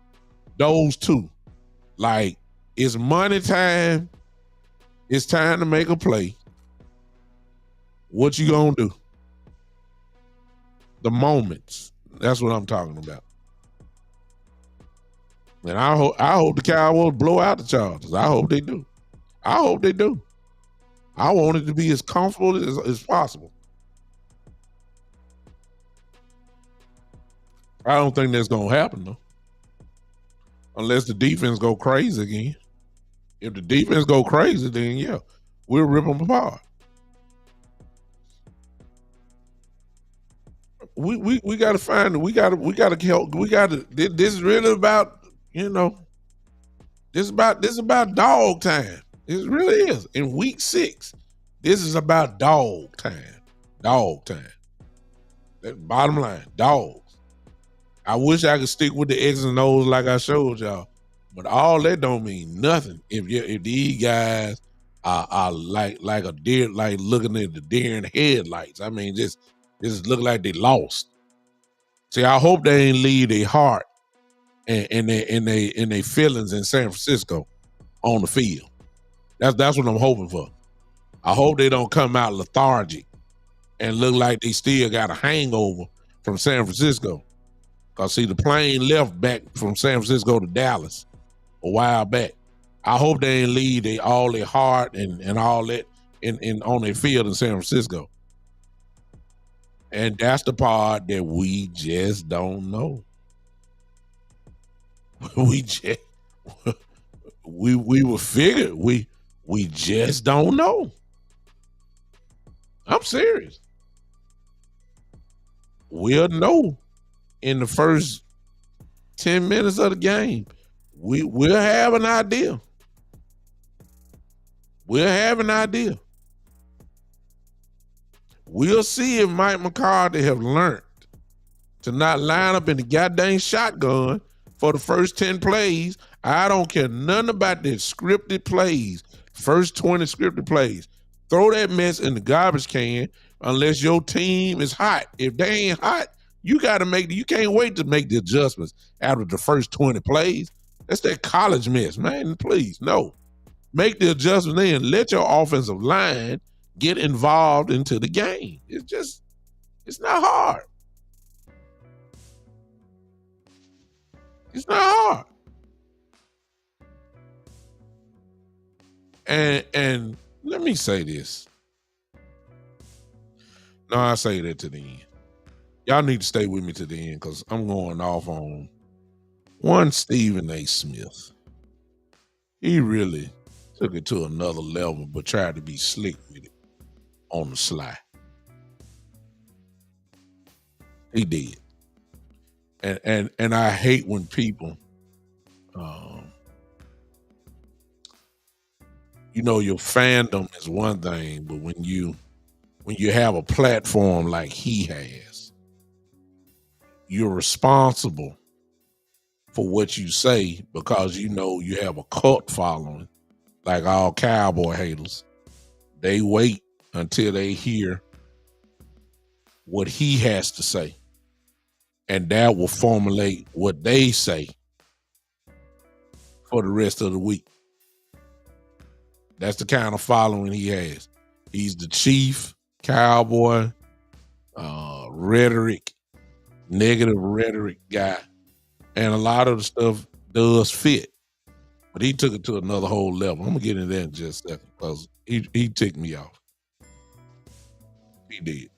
B: those two. Like, it's money time. It's time to make a play. What you gonna do? The moments. That's what I'm talking about. And I hope the Cowboys blow out the Chargers. I hope they do. I hope they do. I want it to be as comfortable as possible. I don't think that's gonna happen though, unless the defense go crazy again. If the defense go crazy, then yeah, we'll rip them apart. We got to find it. We got to help. This is really about this is about dog time. It really is. In week 6, this is about dog time. Dog time. That's bottom line. Dogs. I wish I could stick with the X's and O's like I showed y'all. But all that don't mean nothing if these guys are like a deer, like looking at the deer in the headlights. I mean, just look like they lost. See, I hope they ain't leave their heart and their feelings in San Francisco on the field. That's what I'm hoping for. I hope they don't come out lethargic and look like they still got a hangover from San Francisco. Cause see, the plane left back from San Francisco to Dallas a while back. I hope they ain't leave all their heart and all that in on their field in San Francisco. And that's the part that we just don't know. we just we will figure we just don't know. I'm serious. We'll know in the first 10 minutes of the game. We'll have an idea. We'll have an idea. We'll see if Mike McCarthy have learned to not line up in the goddamn shotgun for the first 10 plays. I don't care nothing about the scripted plays. First 20 scripted plays. Throw that mess in the garbage can unless your team is hot. If they ain't hot, you can't wait to make the adjustments after the first 20 plays. That's that college mess, man. Please, no. Make the adjustment then. Let your offensive line get involved into the game. It's not hard. It's not hard. And let me say this. No, I say that to the end. Y'all need to stay with me to the end because I'm going off on one Stephen A. Smith. He really took it to another level, but tried to be slick with it on the sly. He did. And I hate when people, um, your fandom is one thing, but when you have a platform like he has, you're responsible for what you say because you have a cult following, like all cowboy haters. They wait until they hear what he has to say, and that will formulate what they say for the rest of the week. That's the kind of following he has. He's the chief cowboy rhetoric, negative rhetoric guy, and a lot of the stuff does fit. But he took it to another whole level. I'm gonna get into that in just a second because he ticked me off. He did.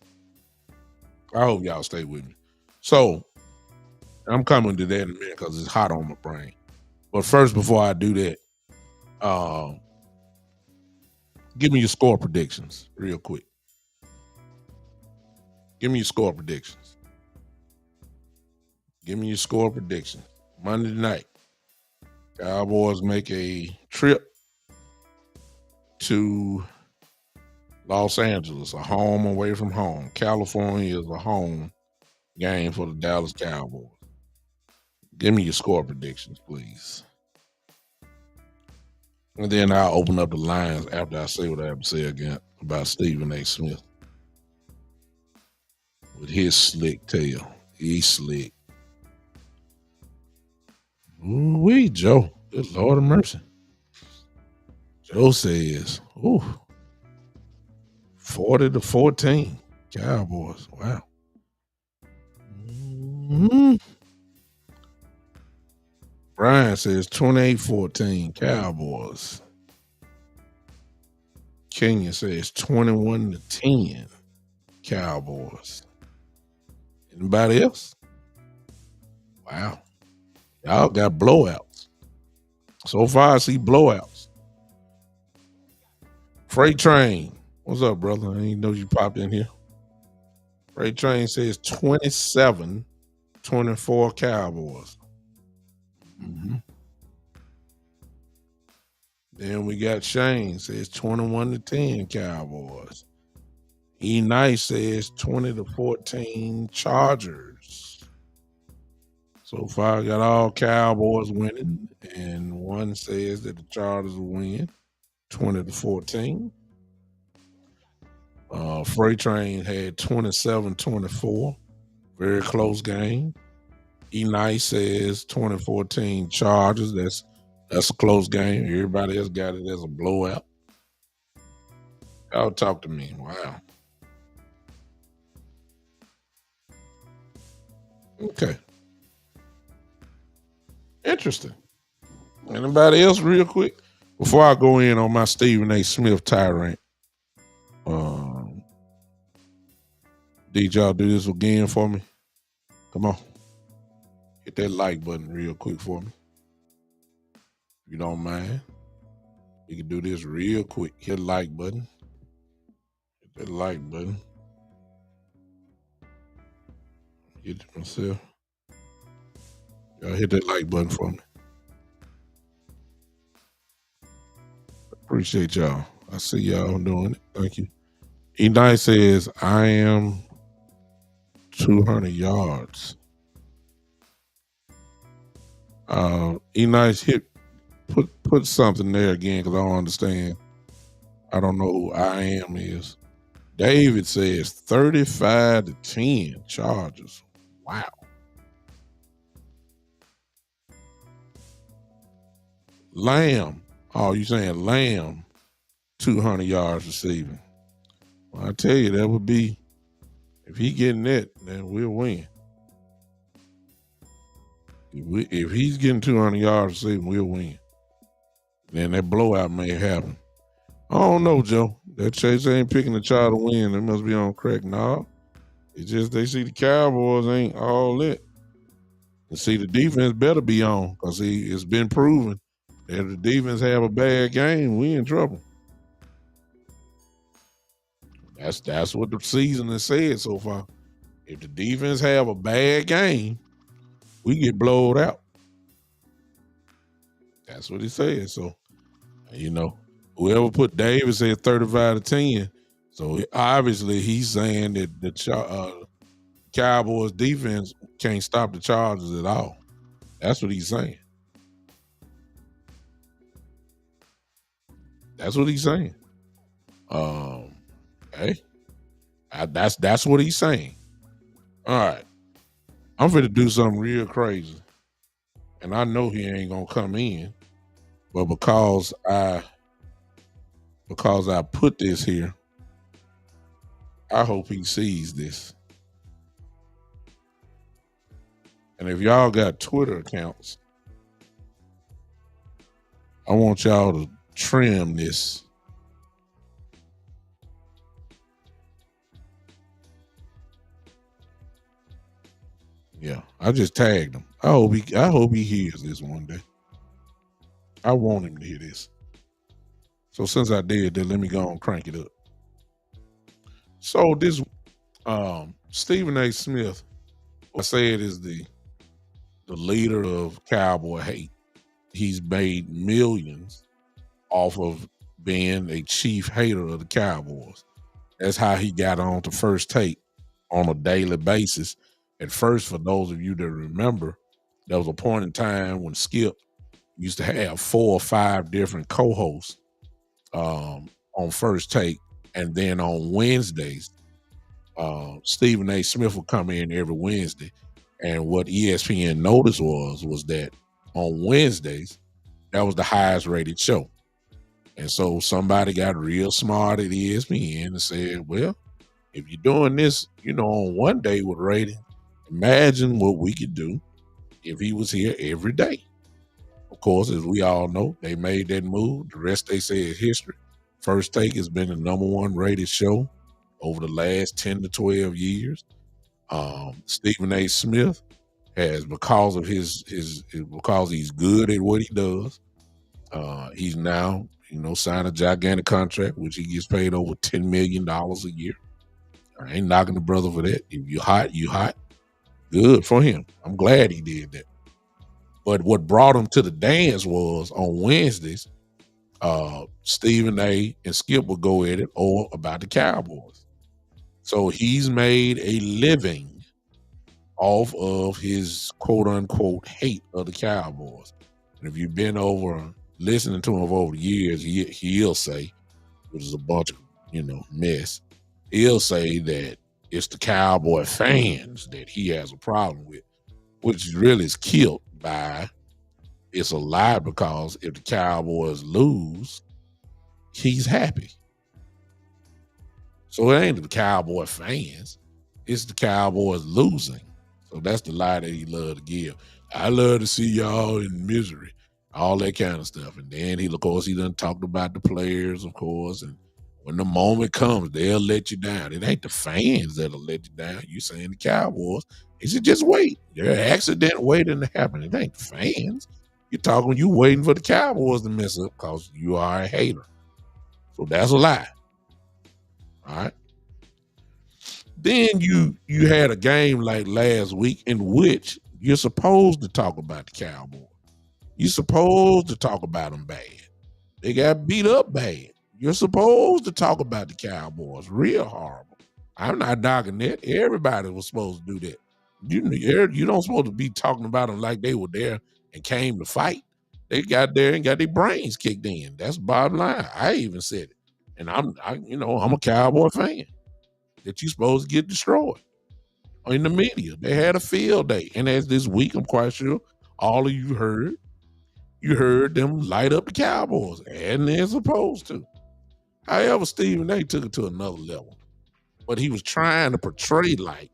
B: I hope y'all stay with me. So I'm coming to that in a minute because it's hot on my brain. But first, before I do that, give me your score predictions real quick. Give me your score predictions. Give me your score predictions. Monday night, Cowboys make a trip to Los Angeles, a home away from home. California is a home game for the Dallas Cowboys. Give me your score predictions, please. And then I'll open up the lines after I say what I have to say again about Stephen A. Smith with his slick tail. He's slick. Ooh-wee, Joe. Good Lord of mercy. Joe says, 40-14 Cowboys. Wow. Mm-hmm. Brian says 28-14 Cowboys. Kenya says 21-10 Cowboys. Anybody else? Wow. Y'all got blowouts. So far, I see blowouts. Freight Train. What's up, brother? I didn't know you popped in here. Freight Train says 27-24 Cowboys. Mm-hmm. Then we got Shane says 21-10 Cowboys. E Nice says 20-14 Chargers. So far, I got all Cowboys winning, and one says that the Chargers will win 20-14. Freight Train had 27-24. Very close game. E Nice says 2014 Chargers. That's a close game. Everybody else got it as a blowout. Y'all talk to me. Wow. Okay. Interesting. Anybody else real quick? Before I go in on my Stephen A. Smith tirade, did y'all do this again for me? Come on. Hit that like button real quick for me. If you don't mind. You can do this real quick. Hit the like button. Hit that like button. Hit it myself. Y'all hit that like button for me. Appreciate y'all. I see y'all doing it. Thank you. E9 says, I am 200 yards. E9 put something there again because I don't understand. I don't know who I am is. David says 35-10 Chargers. Wow. Lamb. Oh, you saying Lamb 200 yards receiving. Well, I tell you, that would be, if he getting that, then we'll win. If he's getting 200 yards receiving, we'll win. Then that blowout may happen. I don't know, Joe. That Chase ain't picking the child to win. They must be on crack. No. It's just they see the Cowboys ain't all that. And see, the defense better be on because it's been proven that if the defense have a bad game, we in trouble. That's what the season has said so far. If the defense have a bad game, we get blowed out. That's what he said. So, you know, whoever put Davis at 35 to 10. So obviously he's saying that the Cowboys defense can't stop the Chargers at all. That's what he's saying. That's what he's saying. Um, hey, that's what he's saying. All right, I'm finna do something real crazy, and I know he ain't gonna come in, but because I put this here, I hope he sees this. And if y'all got Twitter accounts, I want y'all to trim this. Yeah, I just tagged him. I hope he hears this one day. I want him to hear this. So since I did that, let me go and crank it up. So this Stephen A. Smith, I said, is the leader of Cowboy hate. He's made millions off of being a chief hater of the Cowboys. That's how he got on to First Take on a daily basis. At first, for those of you that remember, there was a point in time when Skip used to have 4 or 5 different co-hosts on First Take, and then on Wednesdays, Stephen A. Smith would come in every Wednesday. And what ESPN noticed was that on Wednesdays, that was the highest rated show. And so somebody got real smart at ESPN and said, well, if you're doing this, on one day with rating, imagine what we could do if he was here every day. Of course, as we all know, they made that move. The rest they say is history. First Take has been the number one rated show over the last 10 to 12 years. Stephen A. Smith has, because of because he's good at what he does, he's now, signed a gigantic contract, which he gets paid over $10 million a year. I ain't knocking the brother for that. If you hot, you hot. Good for him. I'm glad he did that. But what brought him to the dance was on Wednesdays, Stephen A. and Skip would go at it or about the Cowboys. So he's made a living off of his quote unquote hate of the Cowboys. And if you've been listening to him over the years, he'll say, which is a bunch of, mess, he'll say that it's the Cowboy fans that he has a problem with, which really is killed by it's a lie, because if the Cowboys lose, he's happy. So it ain't the Cowboy fans, it's the Cowboys losing. So that's the lie that he loved to give. I love to see y'all in misery, all that kind of stuff. And then of course, he done talked about the players, of course, and when the moment comes, they'll let you down. It ain't the fans that'll let you down. You saying the Cowboys. He said, just wait. There's an accident waiting to happen. It ain't the fans. You waiting for the Cowboys to mess up because you are a hater. So that's a lie. All right. Then you had a game like last week in which you're supposed to talk about the Cowboys. You're supposed to talk about them bad. They got beat up bad. You're supposed to talk about the Cowboys real horrible. I'm not knocking that. Everybody was supposed to do that. You don't supposed to be talking about them like they were there and came to fight. They got there and got their brains kicked in. That's the bottom line. I even said it. And I'm a Cowboy fan. That you supposed to get destroyed. In the media, they had a field day. And as this week, I'm quite sure all of you heard them light up the Cowboys, and they're supposed to. However, Stephen A. took it to another level. But he was trying to portray like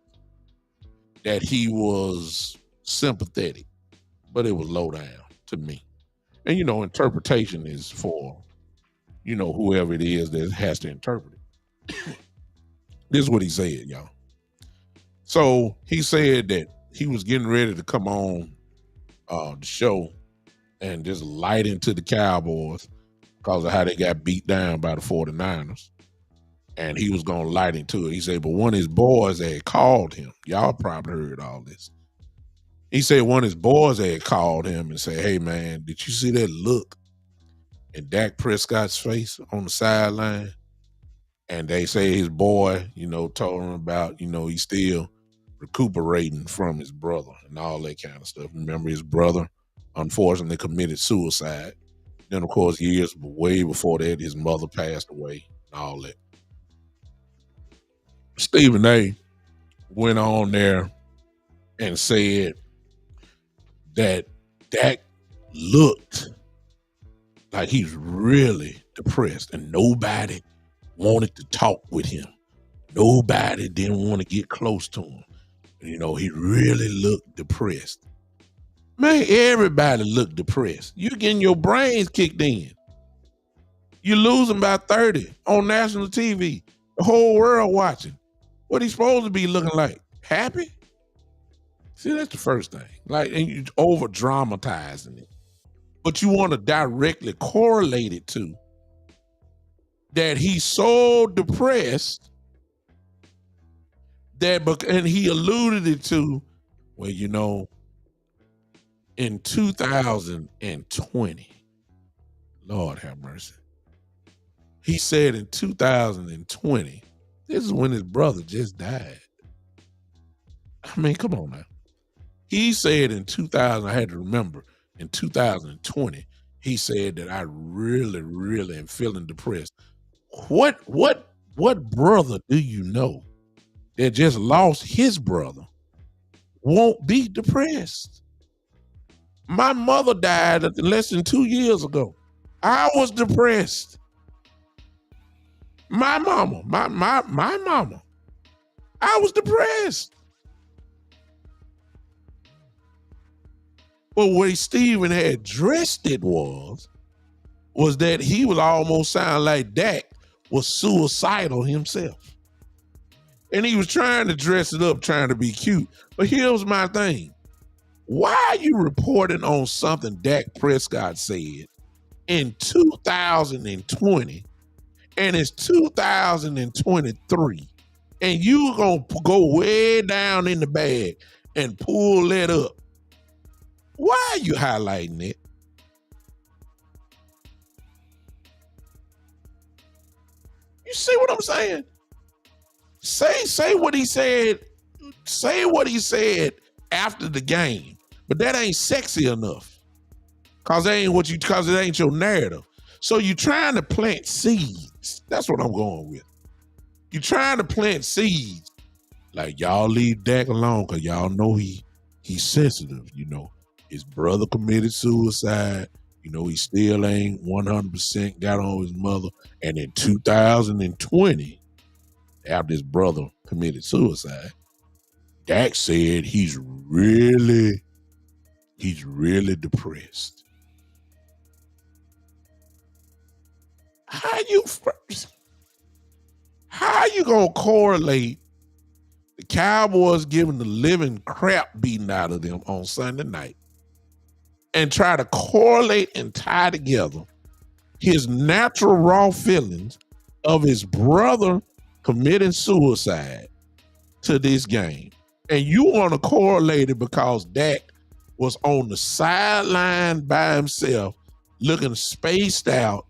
B: that he was sympathetic, but it was low down to me. And, interpretation is for, whoever it is that has to interpret it. This is what he said, y'all. So he said that he was getting ready to come on the show and just light into the Cowboys because of how they got beat down by the 49ers. And he was going to light into it. He said, but one of his boys had called him. Y'all probably heard all this. He said one of his boys had called him and said, "Hey man, did you see that look in Dak Prescott's face on the sideline?" And they say his boy, told him about, he's still recuperating from his brother and all that kind of stuff. Remember, his brother unfortunately committed suicide. Then, of course, years way before that, his mother passed away and all that. Stephen A. went on there and said that Dak looked like he's really depressed and nobody wanted to talk with him. Nobody didn't want to get close to him. He really looked depressed. Man, everybody looked depressed. You're getting your brains kicked in. You're losing by 30 on national TV. The whole world watching. What he's supposed to be looking like? Happy? See, that's the first thing. And you over dramatizing it. But you want to directly correlate it to that he's so depressed and he alluded it to, in 2020, Lord have mercy. He said in 2020, this is when his brother just died. I mean, come on now. He said in 2000, I had to remember, in 2020, he said that I really, really am feeling depressed. What brother do you know that just lost his brother won't be depressed? My mother died less than 2 years ago. I was depressed. My mama, my mama, I was depressed. But what Stephen had dressed it was that he would almost sound like Dak was suicidal himself. And he was trying to dress it up, trying to be cute. But here's my thing. Why are you reporting on something Dak Prescott said in 2020 and it's 2023 and you're going to go way down in the bag and pull that up? Why are you highlighting it? You see what I'm saying? Say what he said. Say what he said after the game. But that ain't sexy enough. Cause it ain't your narrative. So you trying to plant seeds. That's what I'm going with. You trying to plant seeds. Like, y'all leave Dak alone because y'all know he's sensitive, His brother committed suicide. He still ain't 100% got on his mother. And in 2020, after his brother committed suicide, Dak said he's really depressed. How you gonna correlate the Cowboys giving the living crap beaten out of them on Sunday night and try to correlate and tie together his natural raw feelings of his brother committing suicide to this game? And you want to correlate it because Dak was on the sideline by himself, looking spaced out,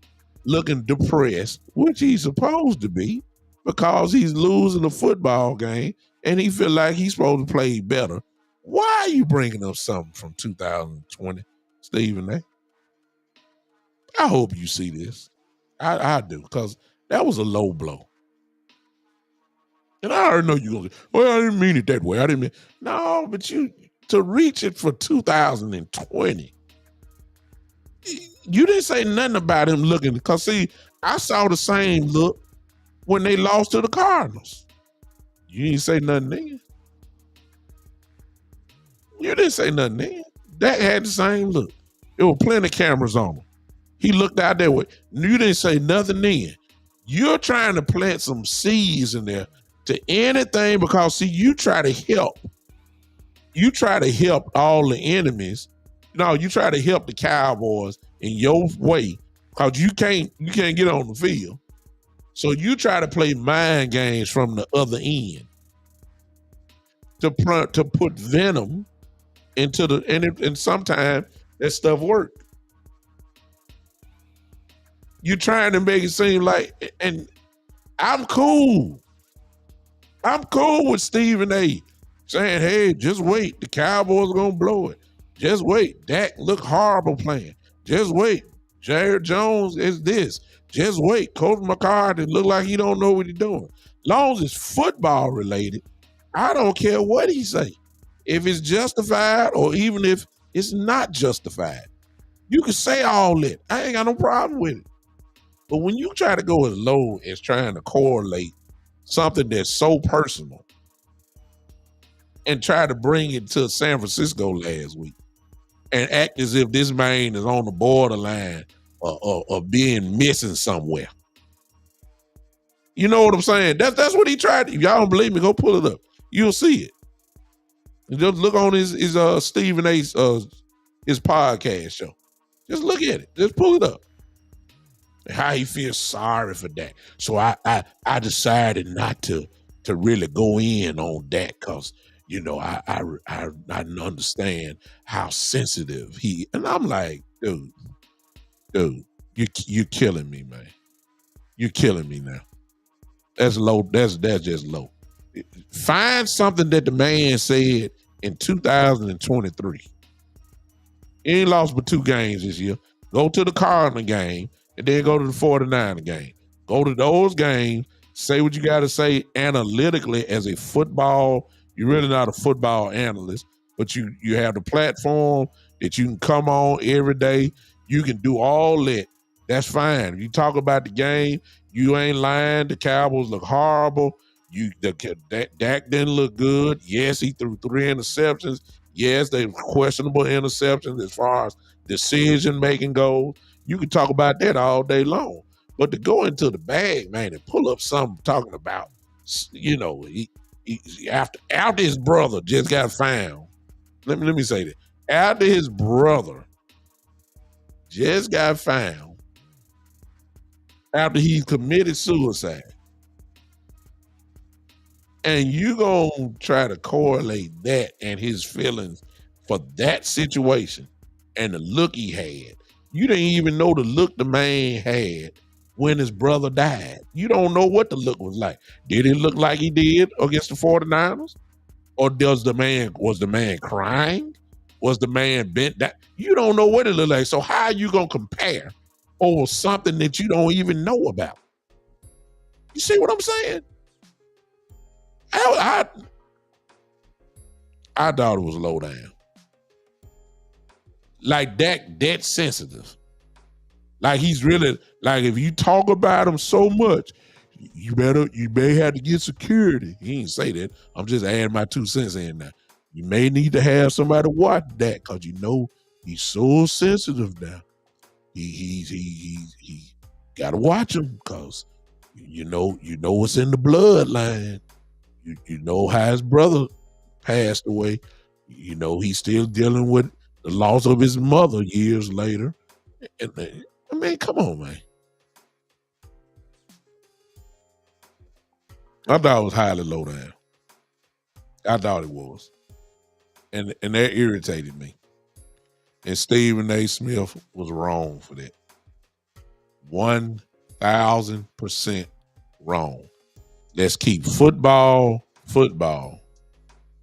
B: looking depressed, which he's supposed to be because he's losing a football game and he feel like he's supposed to play better. Why are you bringing up something from 2020, Stephen A? I hope you see this. I do, because that was a low blow. And I already know you're going to say, well, I didn't mean it that way. No, but to reach it for 2020, you didn't say nothing about him looking, because see, I saw the same look when they lost to the Cardinals. You didn't say nothing then. You didn't say nothing then. Dak had the same look. There were plenty of cameras on him. He looked out there with, you didn't say nothing then. You're trying to plant some seeds in there to anything because, see, you try to help. You try to help all the enemies. No, you try to help the Cowboys in your way because you can't get on the field. So you try to play mind games from the other end to put venom into the and sometimes that stuff work. You're trying to make it seem like, and I'm cool. I'm cool with Stephen A. saying, "Hey, just wait. The Cowboys are gonna blow it. Just wait. Dak look horrible playing. Just wait. Jared Jones is this. Just wait. Coach McCarthy look like he don't know what he's doing. Long as it's football related, I don't care what he say. If it's justified or even if it's not justified, you can say all that. I ain't got no problem with it. But when you try to go as low as trying to correlate something that's so personal and try to bring it to San Francisco last week and act as if this man is on the borderline of being missing somewhere. You know what I'm saying? That's what he tried. If y'all don't believe me, go pull it up. You'll see it. And just look on his Stephen A's his podcast show. Just look at it. Just pull it up. How he feels sorry for that. So I decided not to really go in on that because I understand how sensitive he. And I'm like, dude, you're killing me, man. You're killing me now. That's low. That's just low. Find something that the man said in 2023. He ain't lost but 2 games this year. Go to the Cardinal game and then go to the 49er game. Go to those games, say what you got to say analytically as a football. You're really not a football analyst, but you have the platform that you can come on every day. You can do all that. That's fine. If you talk about the game, you ain't lying. The Cowboys look horrible. Dak didn't look good. Yes, he threw 3 interceptions. Yes, they were questionable interceptions as far as decision making goes. You can talk about that all day long. But to go into the bag, man, and pull up something talking about, he after his brother just got found. Let me say that. After his brother just got found, after he committed suicide, and you gonna try to correlate that and his feelings for that situation and the look he had. You didn't even know the look the man had when his brother died. You don't know what the look was like. Did it look like he did against the 49ers? Or was the man crying? Was the man bent down? You don't know what it looked like. So how are you gonna compare over something that you don't even know about? You see what I'm saying? I thought it was low down. Like that sensitive. Like he's really, like if you talk about him so much, you may have to get security. He didn't say that. I'm just adding my 2 cents in now. You may need to have somebody watch that because he's so sensitive now. He gotta watch him because you know what's in the bloodline. You know how his brother passed away. You know he's still dealing with the loss of his mother years later. And I mean, come on, man. I thought it was highly low down. I thought it was. And that irritated me. And Stephen A. Smith was wrong for that. 1,000% wrong. Let's keep football,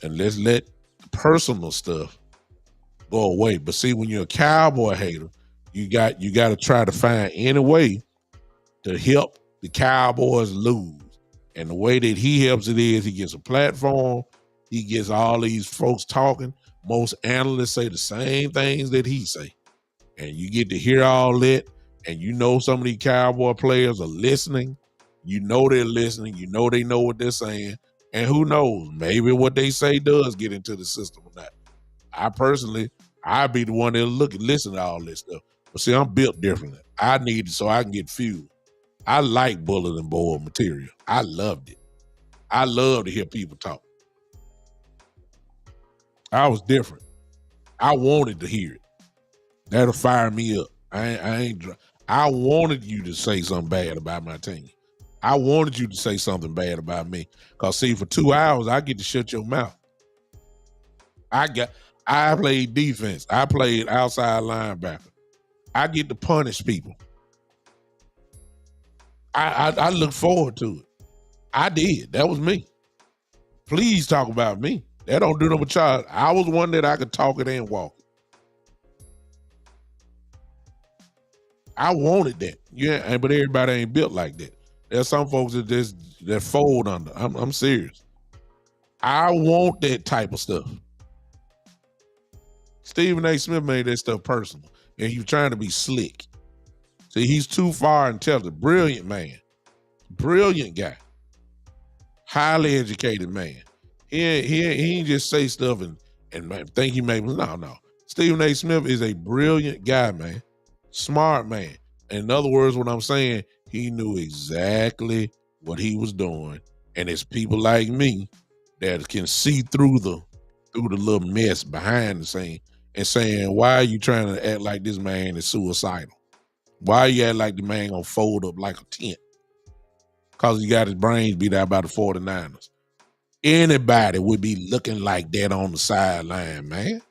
B: and let's let personal stuff go away. But see, when you're a Cowboy hater, you got to try to find any way to help the Cowboys lose. And the way that he helps it is he gets a platform, he gets all these folks talking. Most analysts say the same things that he say. And you get to hear all that, and some of these Cowboy players are listening. You know they're listening. You know they know what they're saying. And who knows? Maybe what they say does get into the system or not. I'd be the one that listen to all this stuff. But see, I'm built differently. I need it so I can get fuel. I like bulletin board material. I loved it. I love to hear people talk. I was different. I wanted to hear it. That'll fire me up. I wanted you to say something bad about my team. I wanted you to say something bad about me. Because see, for 2 hours, I get to shut your mouth. I I played defense. I played outside linebacker. I get to punish people. I look forward to it. I did. That was me. Please talk about me. That don't do no but child. I was one that I could talk it and walk it. I wanted that. Yeah, but everybody ain't built like that. There's some folks that fold under. I'm serious. I want that type of stuff. Stephen A. Smith made that stuff personal, and he was trying to be slick. See, he's too far intelligent. Brilliant man. Brilliant guy. Highly educated man. He ain't just say stuff and think he made. No. Stephen A. Smith is a brilliant guy, man. Smart man. In other words, what I'm saying, he knew exactly what he was doing. And it's people like me that can see through the little mess behind the scene and saying, why are you trying to act like this man is suicidal? Why you act like the man gonna fold up like a tent? Because he got his brains beat out by the 49ers. Anybody would be looking like that on the sideline, man.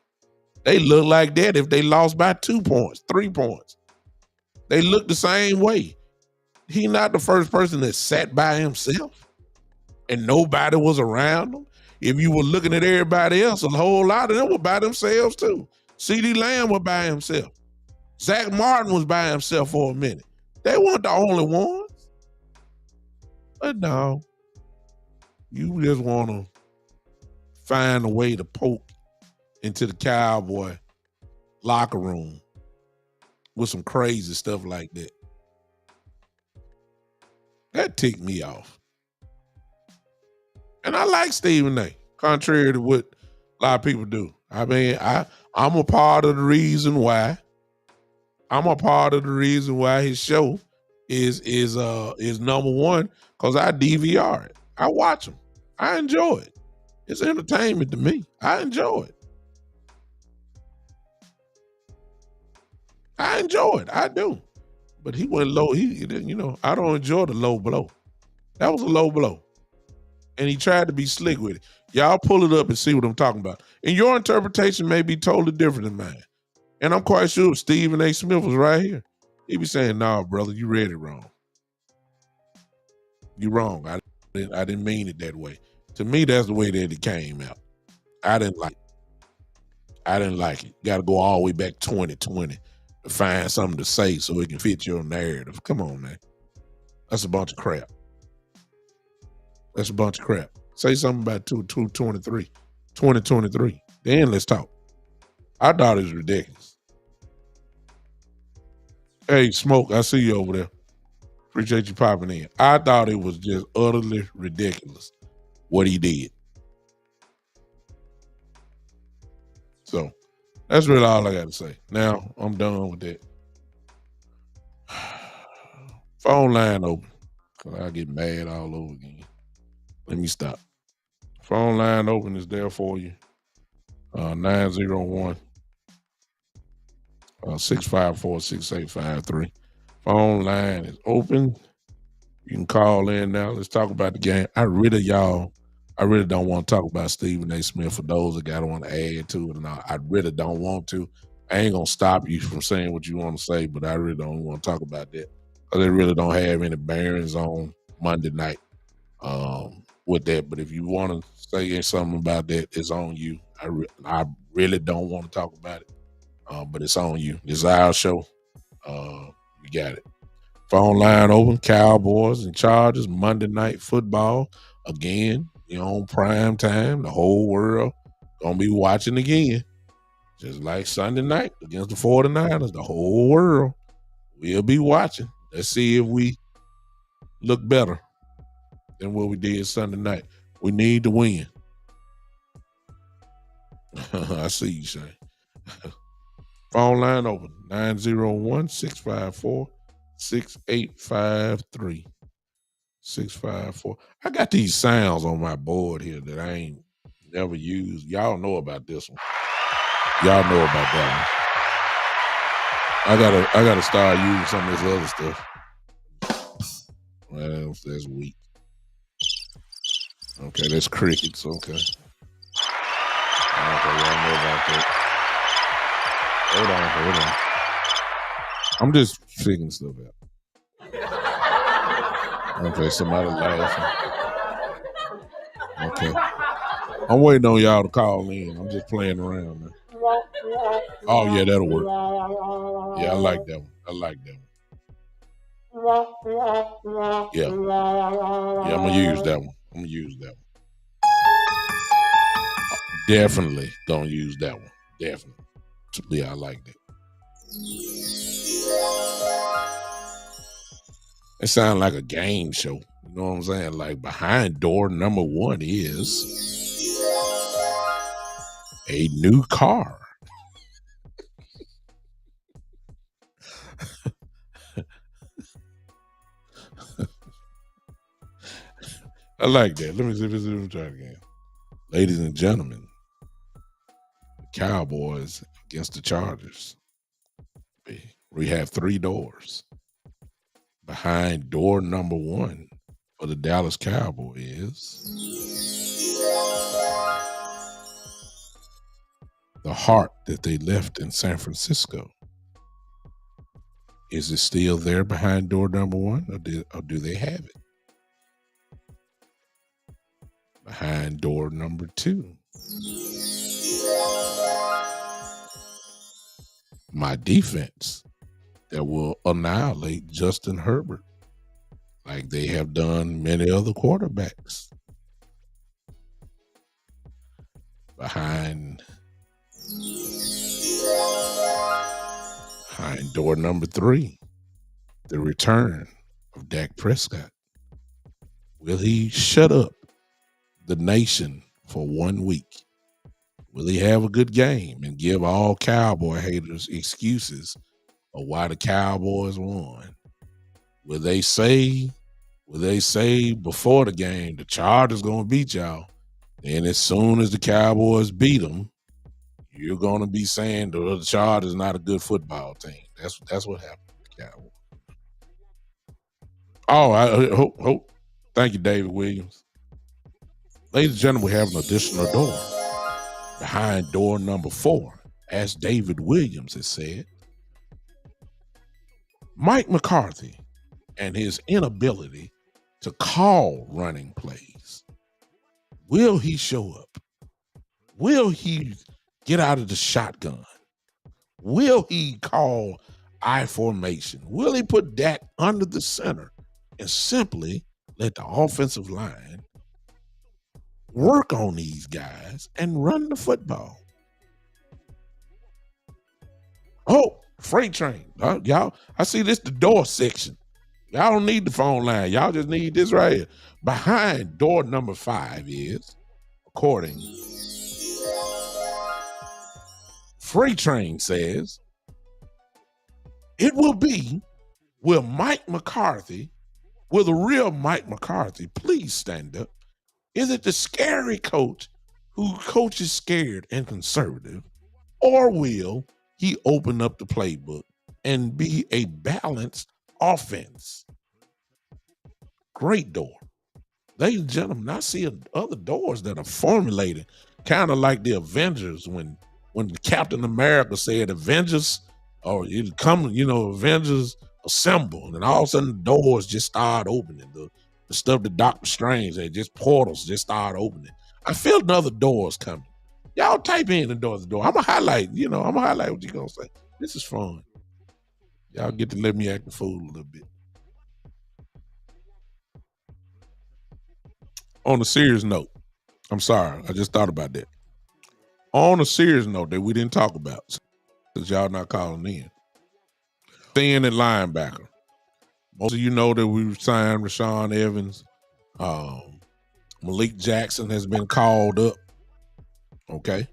B: They look like that if they lost by 2 points, 3 points. They look the same way. He not the first person that sat by himself and nobody was around him. If you were looking at everybody else, a whole lot of them were by themselves too. CeeDee Lamb was by himself. Zach Martin was by himself for a minute. They weren't the only ones. But no, you just want to find a way to poke into the Cowboy locker room with some crazy stuff like that. That ticked me off. And I like Stephen A., contrary to what a lot of people do. I mean, I'm a part of the reason why. I'm a part of the reason why his show is number one, because I DVR it. I watch him. I enjoy it. It's entertainment to me. I enjoy it. I enjoy it. I do. But he went low. I don't enjoy the low blow. That was a low blow. And he tried to be slick with it. Y'all pull it up and see what I'm talking about. And your interpretation may be totally different than mine. And I'm quite sure Stephen A. Smith was right here. He be saying, "Nah, brother, you read it wrong. You wrong. I didn't mean it that way." To me, that's the way that it came out. I didn't like it. Got to go all the way back 2020 to find something to say so it can fit your narrative. Come on, man. That's a bunch of crap. That's a bunch of crap. Say something about 2023. Then let's talk. I thought it was ridiculous. Hey, Smoke, I see you over there. Appreciate you popping in. I thought it was just utterly ridiculous what he did. So that's really all I got to say. Now I'm done with that. Phone line open. Because I get mad all over again. Let me stop. Phone line open is there for you. 901 654 6853. Phone line is open. You can call in now. Let's talk about the game. I really don't want to talk about Stephen A. Smith for those that got to want to add to it. And I really don't want to. I ain't going to stop you from saying what you want to say, but I really don't want to talk about that because they really don't have any bearings on Monday night with that. But if you want to say something about that, it's on you. I really don't want to talk about it, but it's on you. It's our show. You got it. Phone line open. Cowboys and Chargers, Monday Night Football. Again, on prime time. The whole world going to be watching again. Just like Sunday night against the 49ers. The whole world will be watching. Let's see if we look better than what we did Sunday night. We need to win. I see you, Shane. Phone line open. 901-654-6853. 654. I got these sounds on my board here that I ain't never used. Y'all know about this one. Y'all know about that one. I gotta start using some of this other stuff. Well, that's weak. Okay, that's crickets. Okay. Okay, y'all know about that. Hold on. I'm just figuring stuff out. Okay, somebody laughing. Okay. I'm waiting on y'all to call in. I'm just playing around now. Oh yeah, that'll work. Yeah, I like that one. I like that one. Yeah. Yeah, I'm gonna use that one. I'm gonna use that one. Definitely gonna use that one. Definitely. Yeah, I like that. It sounds like a game show. You know what I'm saying? Like behind door number one is a new car. I like that. Let me see if it's try again. Ladies and gentlemen, the Cowboys against the Chargers. We have three doors. Behind door number one for the Dallas Cowboys is the heart that they left in San Francisco. Is it still there behind door number one, or do they have it behind door number two? My defense that will annihilate Justin Herbert like they have done many other quarterbacks. Behind door number three, the return of Dak Prescott. Will he shut up the nation for 1 week? Will he have a good game and give all Cowboy haters excuses of why the Cowboys won? Will they say before the game the Chargers gonna beat y'all? And as soon as the Cowboys beat them, you're gonna be saying the Chargers not a good football team. That's what happened with the Cowboys. Oh, I hope. Thank you, David Williams. Ladies and gentlemen, we have an additional door. Behind door number four, as David Williams has said, Mike McCarthy and his inability to call running plays. Will he show up? Will he get out of the shotgun? Will he call I formation? Will he put Dak under the center and simply let the offensive line work on these guys and run the football? Oh, freight train. Y'all, I see this the door section. Y'all don't need the phone line. Y'all just need this right here. Behind door number 5 is, according Freight Train says, it will be, will Mike McCarthy, will the real Mike McCarthy please stand up? Is it the scary coach who coaches scared and conservative, or will he open up the playbook and be a balanced offense? Great door. Ladies and gentlemen, I see other doors that are formulated, kind of like the Avengers when Captain America said Avengers, or it come, Avengers assemble, and all of a sudden the doors just start opening. The stuff that Doctor Strange, they just portals just start opening. I feel another doors coming. Y'all type in the door. I'm gonna highlight, what you're gonna say. This is fun. Y'all get to let me act the fool a little bit. On a serious note, I'm sorry, I just thought about that. On a serious note that we didn't talk about, because y'all not calling in. Thin at linebacker. Most of you know that we signed Rashawn Evans. Malik Jackson has been called up. Okay.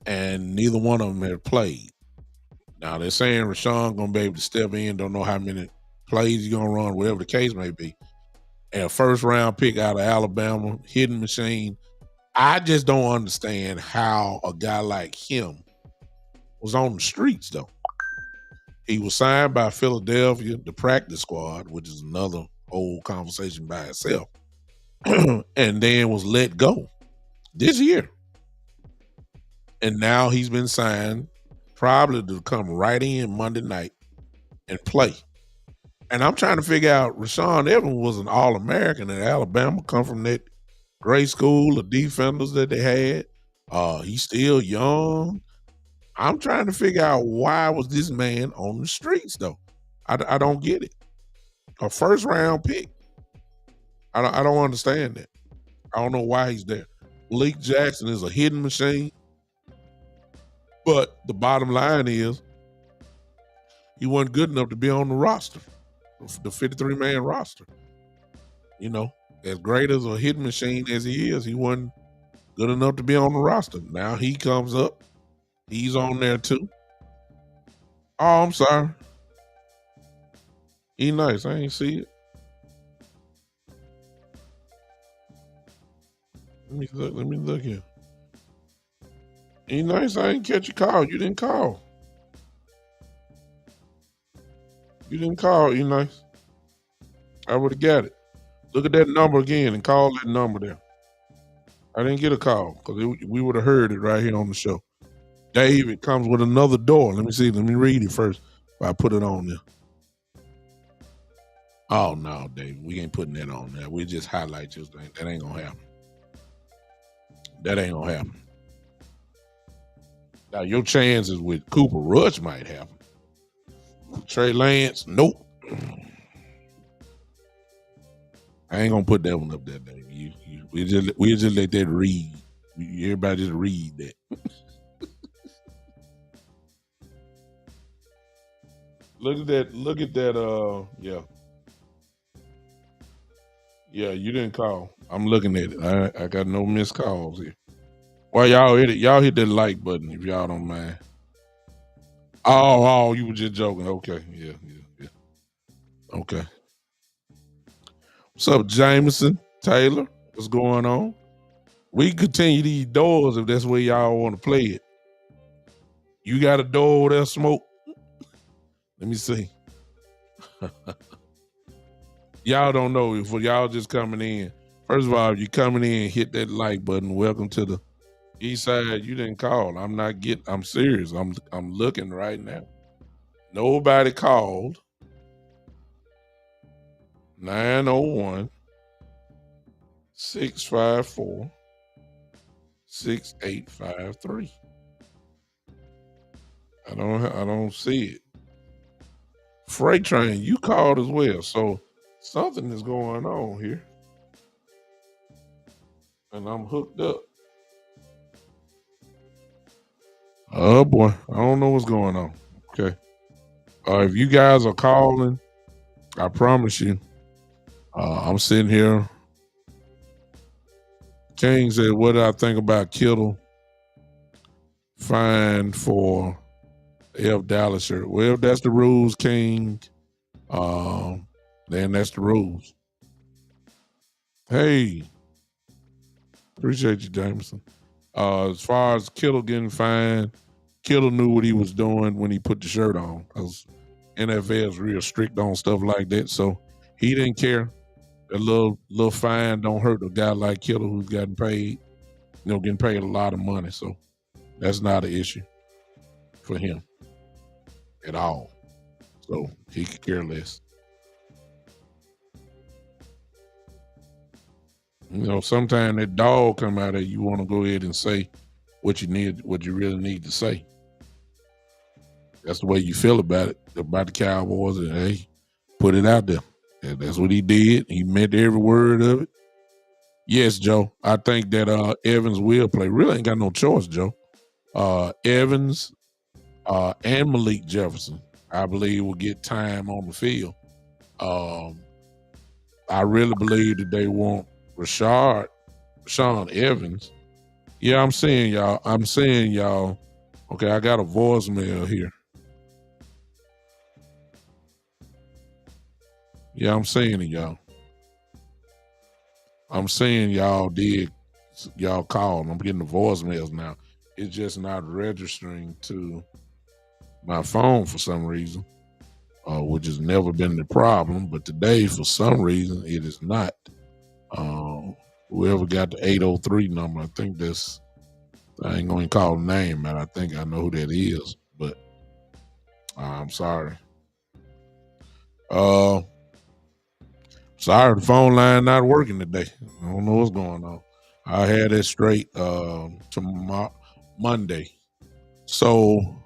B: And neither one of them have played. Now they're saying Rashawn gonna be able to step in, don't know how many plays he's gonna run, whatever the case may be. And a first round pick out of Alabama, hidden machine. I just don't understand how a guy like him was on the streets, though. He was signed by Philadelphia, the practice squad, which is another whole conversation by itself, and then was let go. this year. And now he's been signed probably to come right in Monday night and play. And I'm trying to figure out Rashawn Evans was an All-American at Alabama, come from that great school of defenders that they had. He's still young. I'm trying to figure out why was this man on the streets though. I don't get it. A first round pick. I don't understand that. I don't know why he's there. Malik Jackson is a hidden machine. But the bottom line is he wasn't good enough to be on the roster, the 53-man roster. You know, as great as a hidden machine as he is, he wasn't good enough to be on the roster. Now he comes up. He's on there too. Oh, I'm sorry. He nice. I ain't see it. Let me look here. He nice. I didn't catch your call. You didn't call. You didn't call. He nice. I would have got it. Look at that number again and call that number there. I didn't get a call because we would have heard it right here on the show. David comes with another door. Let me see. Let me read it first. If I put it on there. Oh no, David, we ain't putting that on there. We just highlight your thing. That ain't gonna happen. That ain't gonna happen. Now your chances with Cooper Rush might happen. Trey Lance, nope. I ain't gonna put that one up there, David. We just let that read. Everybody just read that. Look at that. Look at that. Yeah. Yeah, you didn't call. I'm looking at it. I got no missed calls here. Well, y'all hit it. Y'all hit that like button if y'all don't mind. Oh, you were just joking. Okay. Yeah. Okay. What's up, Jameson? Taylor? What's going on? We can continue these doors if that's where y'all want to play it. You got a door over there, Smoke? Let me see. Y'all don't know if y'all just coming in. First of all, if you coming in, hit that like button. Welcome to the East Side. You didn't call. I'm serious. I'm looking right now. Nobody called. 901 654 6853. I don't see it. Freight train, you called as well. So something is going on here. And I'm hooked up. Oh boy, I don't know what's going on. Okay. If you guys are calling, I promise you, I'm sitting here. King said, what did I think about Kittle fine for F Dallas shirt? Well, if that's the rules, King, then that's the rules. Hey, appreciate you, Jameson. As far as Kittle getting fined, Kittle knew what he was doing when he put the shirt on because NFL is real strict on stuff like that. So he didn't care. A little fine don't hurt a guy like Kittle who's getting paid a lot of money. So that's not an issue for him at all. So he could care less. Sometimes that dog come out of you want to go ahead and say what you really need to say. That's the way you feel about the Cowboys, and hey, put it out there. And that's what he did. He meant every word of it. Yes, Joe. I think that Evans will play. Really ain't got no choice, Joe. Evans and Malik Jefferson, I believe, will get time on the field. I really believe that they want Rashawn Evans. Yeah, I'm seeing y'all. Okay, I got a voicemail here. Yeah, I'm seeing it, y'all. I'm seeing y'all called. I'm getting the voicemails now. It's just not registering to my phone for some reason, which has never been the problem. But today, for some reason, it is not. Whoever got the 803 number, I think that's, I ain't going to call the name, man. I think I know who that is, but I'm sorry. Uh, Sorry, the phone line not working today. I don't know what's going on. I had it straight to Monday. So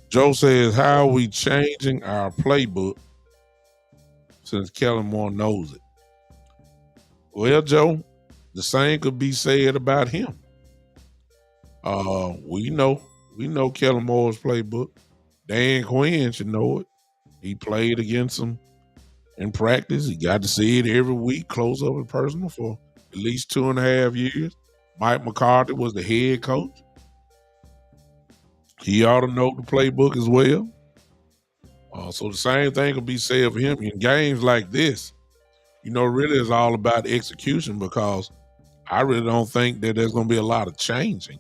B: Joe says, "How are we changing our playbook since Kellen Moore knows it?" Well, Joe, the same could be said about him. We know Kellen Moore's playbook. Dan Quinn should know it. He played against him in practice. He got to see it every week, close up and personal for at least 2.5 years. Mike McCarthy was the head coach. He ought to know the playbook as well. So the same thing could be said for him in games like this. Really it's all about execution because I really don't think that there's going to be a lot of changing.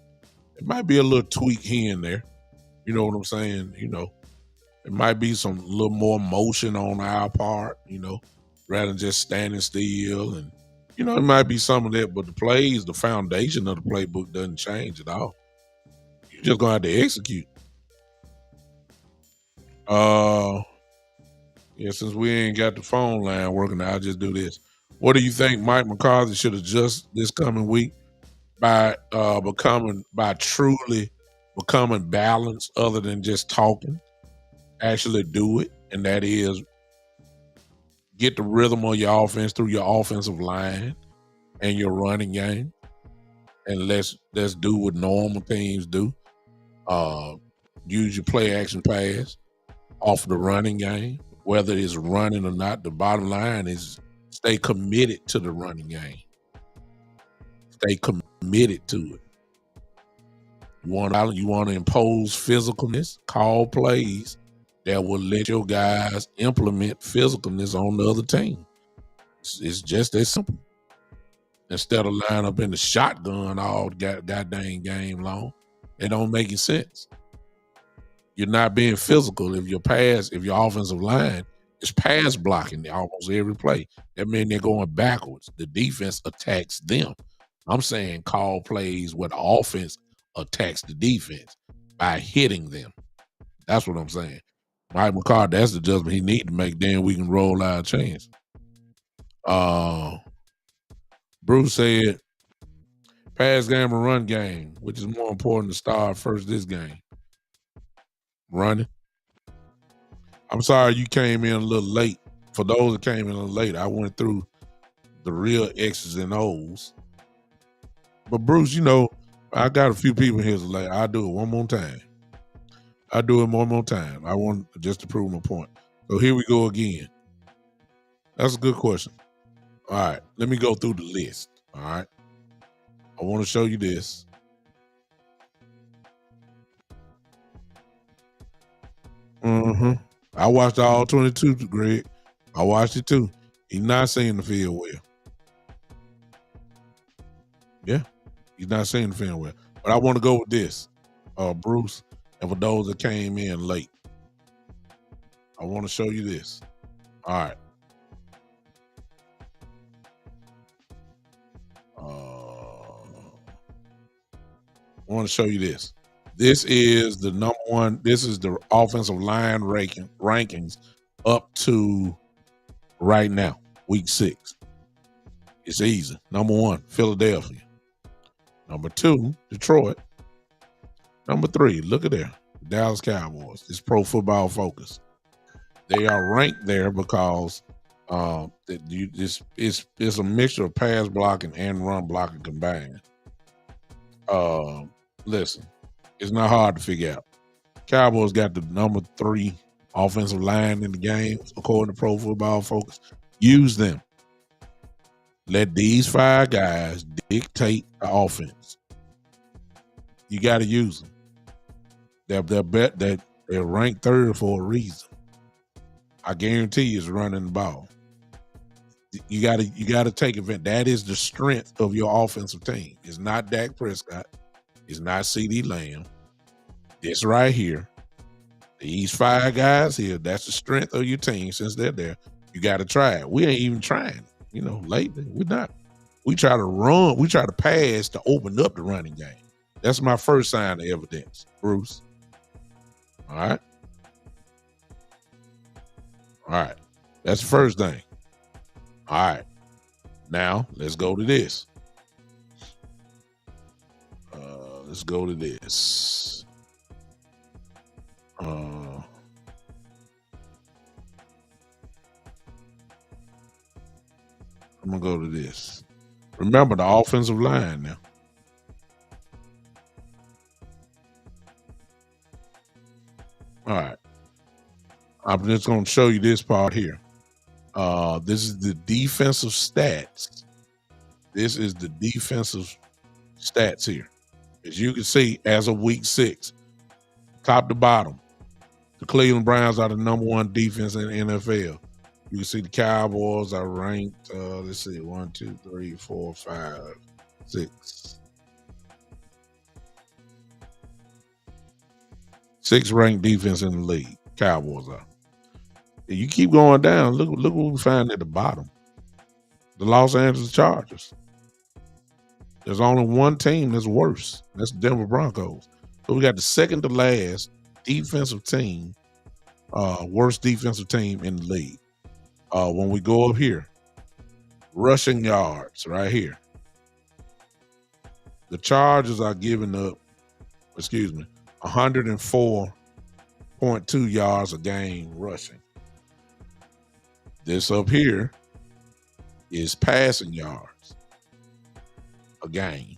B: It might be a little tweak here and there. You know what I'm saying? It might be some little more motion on our part, rather than just standing still. And, it might be some of that, but the foundation of the playbook doesn't change at all. You're just going to have to execute. Yeah, since we ain't got the phone line working, I'll just do this. What do you think Mike McCarthy should adjust this coming week by truly becoming balanced other than just talking? Actually do it, and that is get the rhythm of your offense through your offensive line and your running game, and let's do what normal teams do. Use your play action pass off the running game, whether it's running or not. The bottom line is stay committed to the running game. Stay committed to it. You want to impose physicalness, call plays that will let your guys implement physicalness on the other team. It's just that simple. Instead of line up in the shotgun all goddamn game long, it don't make any sense. You're not being physical if your offensive line is pass blocking almost every play. That means they're going backwards. The defense attacks them. I'm saying call plays where the offense attacks the defense by hitting them. That's what I'm saying. Mike McCarthy, that's the adjustment he need to make. Then we can roll our chains. Bruce said, pass game or run game, which is more important to start first this game? Running. I'm sorry you came in a little late. For those that came in a little late, I went through the real X's and O's. But Bruce, I got a few people here late. I'll do it one more time. I want just to prove my point. So here we go again. That's a good question. All right, let me go through the list. All right. I want to show you this. I watched all 22, Greg. I watched it too. He's not seeing the field well. Yeah, he's not seeing the field well. But I want to go with this, Bruce, and for those that came in late, I want to show you this. All right. I want to show you this. This is the number one. This is the offensive line rankings up to right now, week 6. It's easy. Number 1, Philadelphia. Number 2, Detroit. Number 3, look at there, Dallas Cowboys. It's Pro Football Focus. They are ranked there because it's a mixture of pass blocking and run blocking combined. Listen, it's not hard to figure out. Cowboys got the number 3 offensive line in the game, according to Pro Football Focus. Use them. Let these 5 guys dictate the offense. You got to use them. They're ranked 3rd for a reason. I guarantee you, it's running the ball. You got to take advantage. That is the strength of your offensive team. It's not Dak Prescott. It's not CeeDee Lamb. This right here, these 5 guys here, that's the strength of your team. Since they're there, you got to try it. We ain't even trying. lately. We're not. We try to run. We try to pass to open up the running game. That's my first sign of evidence, Bruce. All right. All right. That's the first thing. All right. Now let's go to this. Let's go to this. I'm gonna go to this. Remember the offensive line now. All right. I'm just gonna show you this part here. This is the defensive stats. This is the defensive stats here. As you can see, as of week 6, top to bottom, the Cleveland Browns are the number 1 defense in the NFL. You can see the Cowboys are ranked, let's see, 1, 2, 3, 4, 5, 6. 6 ranked defense in the league. Cowboys are. If you keep going down, look what we find at the bottom. The Los Angeles Chargers. There's only one team that's worse. That's the Denver Broncos. So we got the second to last defensive team, worst defensive team in the league. When we go up here, rushing yards right here. The Chargers are giving up, 104.2 yards a game rushing. This up here is passing yards a game.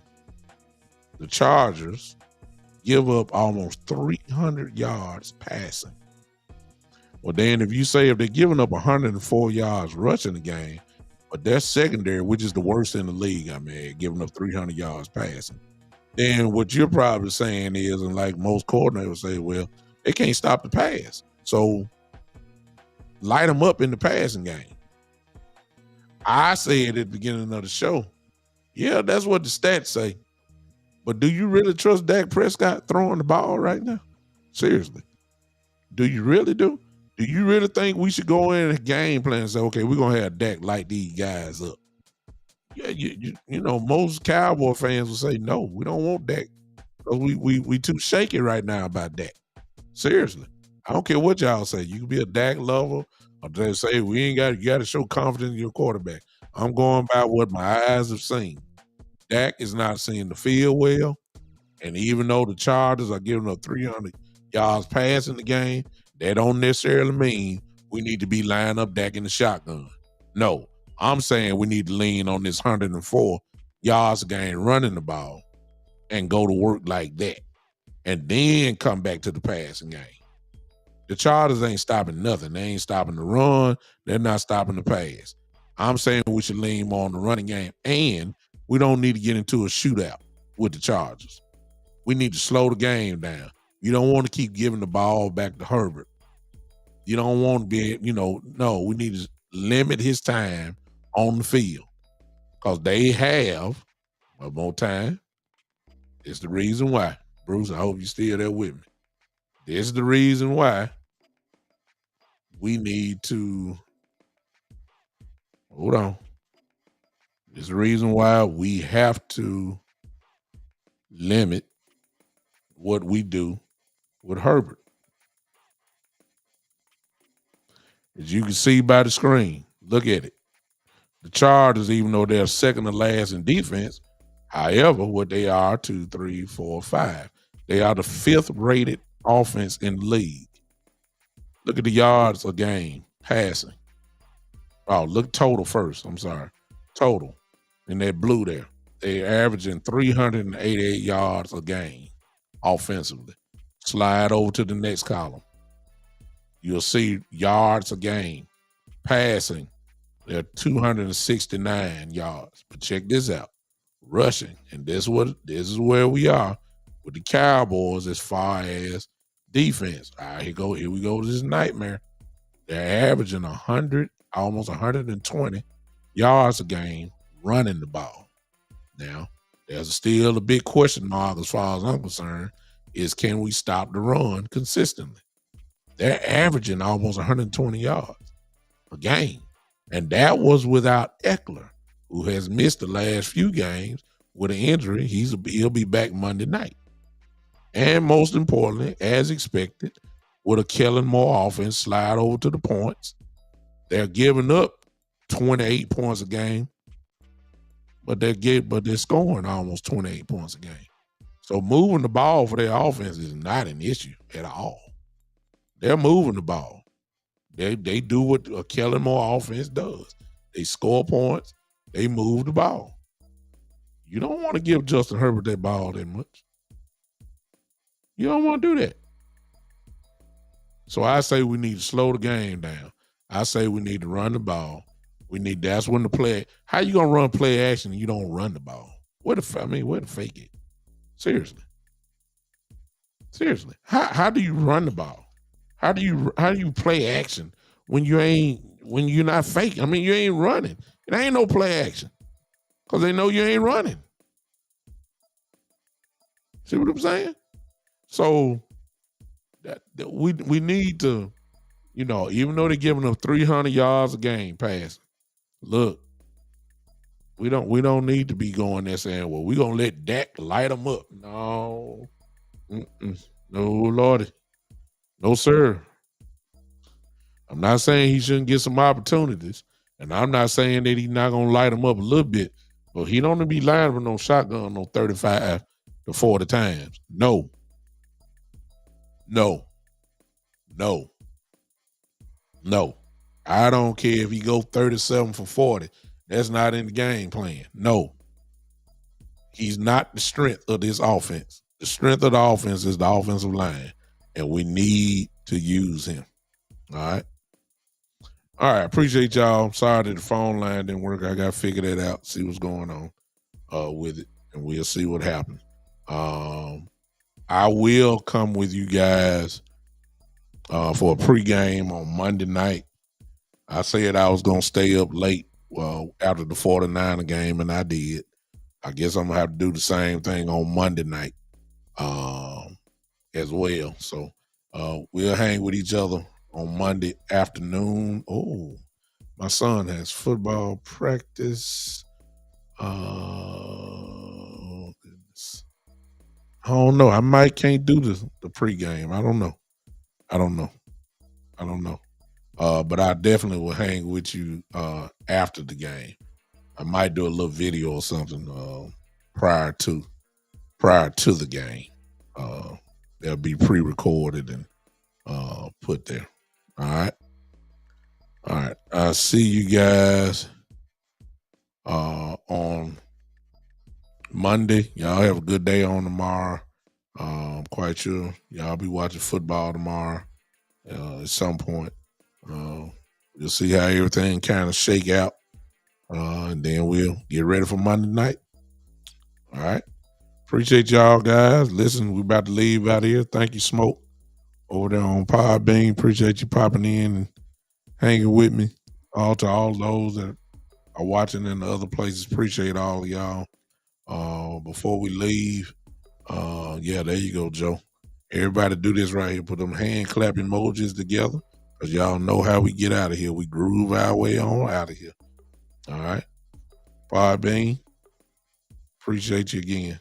B: The Chargers give up almost 300 yards passing. Well, then if they're giving up 104 yards rushing the game, but their secondary, which is the worst in the league, giving up 300 yards passing, then what you're probably saying is, and like most coordinators say, well, they can't stop the pass. So light them up in the passing game. I said at the beginning of the show, yeah, that's what the stats say. But do you really trust Dak Prescott throwing the ball right now? Seriously. Do you really do? Do you really think we should go in a game plan and say, okay, we're going to have Dak light these guys up? Yeah, most Cowboy fans will say, no, we don't want Dak. Because we too shaky right now about Dak. Seriously. I don't care what y'all say. You can be a Dak lover or they say you got to show confidence in your quarterback. I'm going by what my eyes have seen. Dak is not seeing the field well. And even though the Chargers are giving up 300 yards passing the game, that don't necessarily mean we need to be lining up Dak in the shotgun. No, I'm saying we need to lean on this 104 yards a game running the ball and go to work like that. And then come back to the passing game. The Chargers ain't stopping nothing. They ain't stopping the run. They're not stopping the pass. I'm saying we should lean more on the running game. And we don't need to get into a shootout with the Chargers. We need to slow the game down. You don't want to keep giving the ball back to Herbert. You don't want to be, no, we need to limit his time on the field. Because they have, one more time, it's the reason why. Bruce, I hope you're still there with me. This is the reason why we need to, hold on. This is the reason why we have to limit what we do with Herbert. As you can see by the screen, look at it. The Chargers, even though they're second to last in defense, however, what they are, 2, 3, 4, 5, they are the 5th rated offense in the league. Look at the yards a game passing. Oh, look total first. I'm sorry. Total. In that blue there. They're averaging 388 yards a game offensively. Slide over to the next column. You'll see yards a game. Passing, they're 269 yards. But check this out. Rushing, and this is where we are with the Cowboys as far as defense. All right, here we go to this nightmare. They're averaging 100, almost 120 yards a game running the ball. Now, there's still a big question mark as far as I'm concerned, is can we stop the run consistently? They're averaging almost 120 yards a game. And that was without Eckler, who has missed the last few games with an injury. He'll be back Monday night. And most importantly, as expected, with a Kellen Moore offense slide over to the points. They're giving up 28 points a game, but they're scoring almost 28 points a game. So moving the ball for their offense is not an issue at all. They're moving the ball. They do what a Kellen Moore offense does. They score points. They move the ball. You don't want to give Justin Herbert that ball that much. You don't want to do that. So I say we need to slow the game down. I say we need to run the ball. That's when the play. How you gonna run play action and you don't run the ball? Where the fake it? Seriously. How do you run the ball? How do you play action when you're not faking? I mean, you ain't running. It ain't no play action because they know you ain't running. See what I'm saying? So that we need to, even though they're giving up 300 yards a game passing, look, we don't need to be going there saying, well, we're gonna let Dak light them up. No, no, Lordy, no, sir. I'm not saying he shouldn't get some opportunities, and I'm not saying that he's not gonna light them up a little bit, but he don't be lying with no shotgun no 35 to 40 times. No. I don't care if he go 37 for 40. That's not in the game plan. No. He's not the strength of this offense. The strength of the offense is the offensive line, and we need to use him. All right. Appreciate y'all. Sorry that the phone line didn't work. I got to figure that out, see what's going on with it, and we'll see what happens. I will come with you guys for a pregame on Monday night. I said I was going to stay up late after the 49er game, and I did. I guess I'm going to have to do the same thing on Monday night as well. So we'll hang with each other on Monday afternoon. Oh, my son has football practice. Goodness. I don't know. I can't do the pregame. I don't know. But I definitely will hang with you after the game. I might do a little video or something prior to the game. They'll be pre-recorded and put there. All right. I'll see you guys on Monday. Y'all have a good day on tomorrow. I'm quite sure y'all be watching football tomorrow at some point. We'll see how everything kind of shake out, and then we'll get ready for Monday night. All right. Appreciate y'all, guys. Listen, we're about to leave out here. Thank you, Smoke, over there on Podbean. Appreciate you popping in and hanging with me. To all those that are watching in the other places, appreciate all of y'all. Before we leave, there you go, Joe. Everybody do this right here. Put them hand clap emojis together, because y'all know how we get out of here. We groove our way on out of here. All right. Podbean, appreciate you again.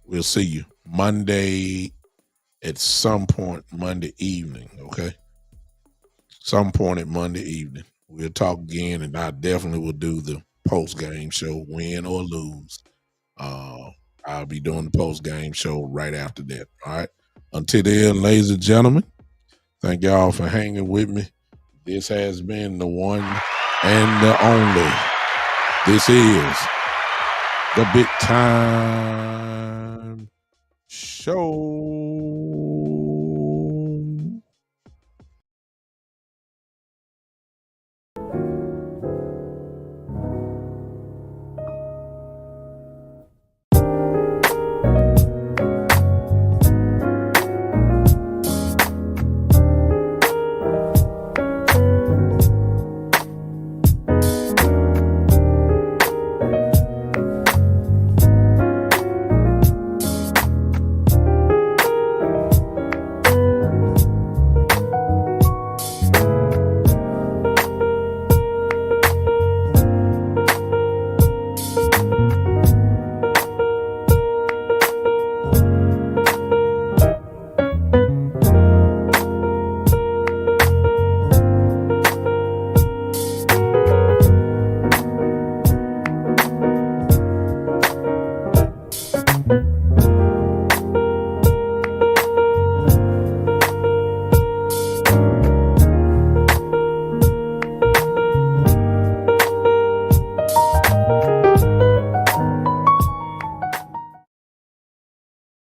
B: We'll see you Monday at some point Monday evening, okay? Some point at Monday evening. We'll talk again, and I definitely will do the post-game show, win or lose. I'll be doing the post-game show right after that, all right? Until then, ladies and gentlemen, thank y'all for hanging with me. This has been the one and the only. This is the Big Time Show.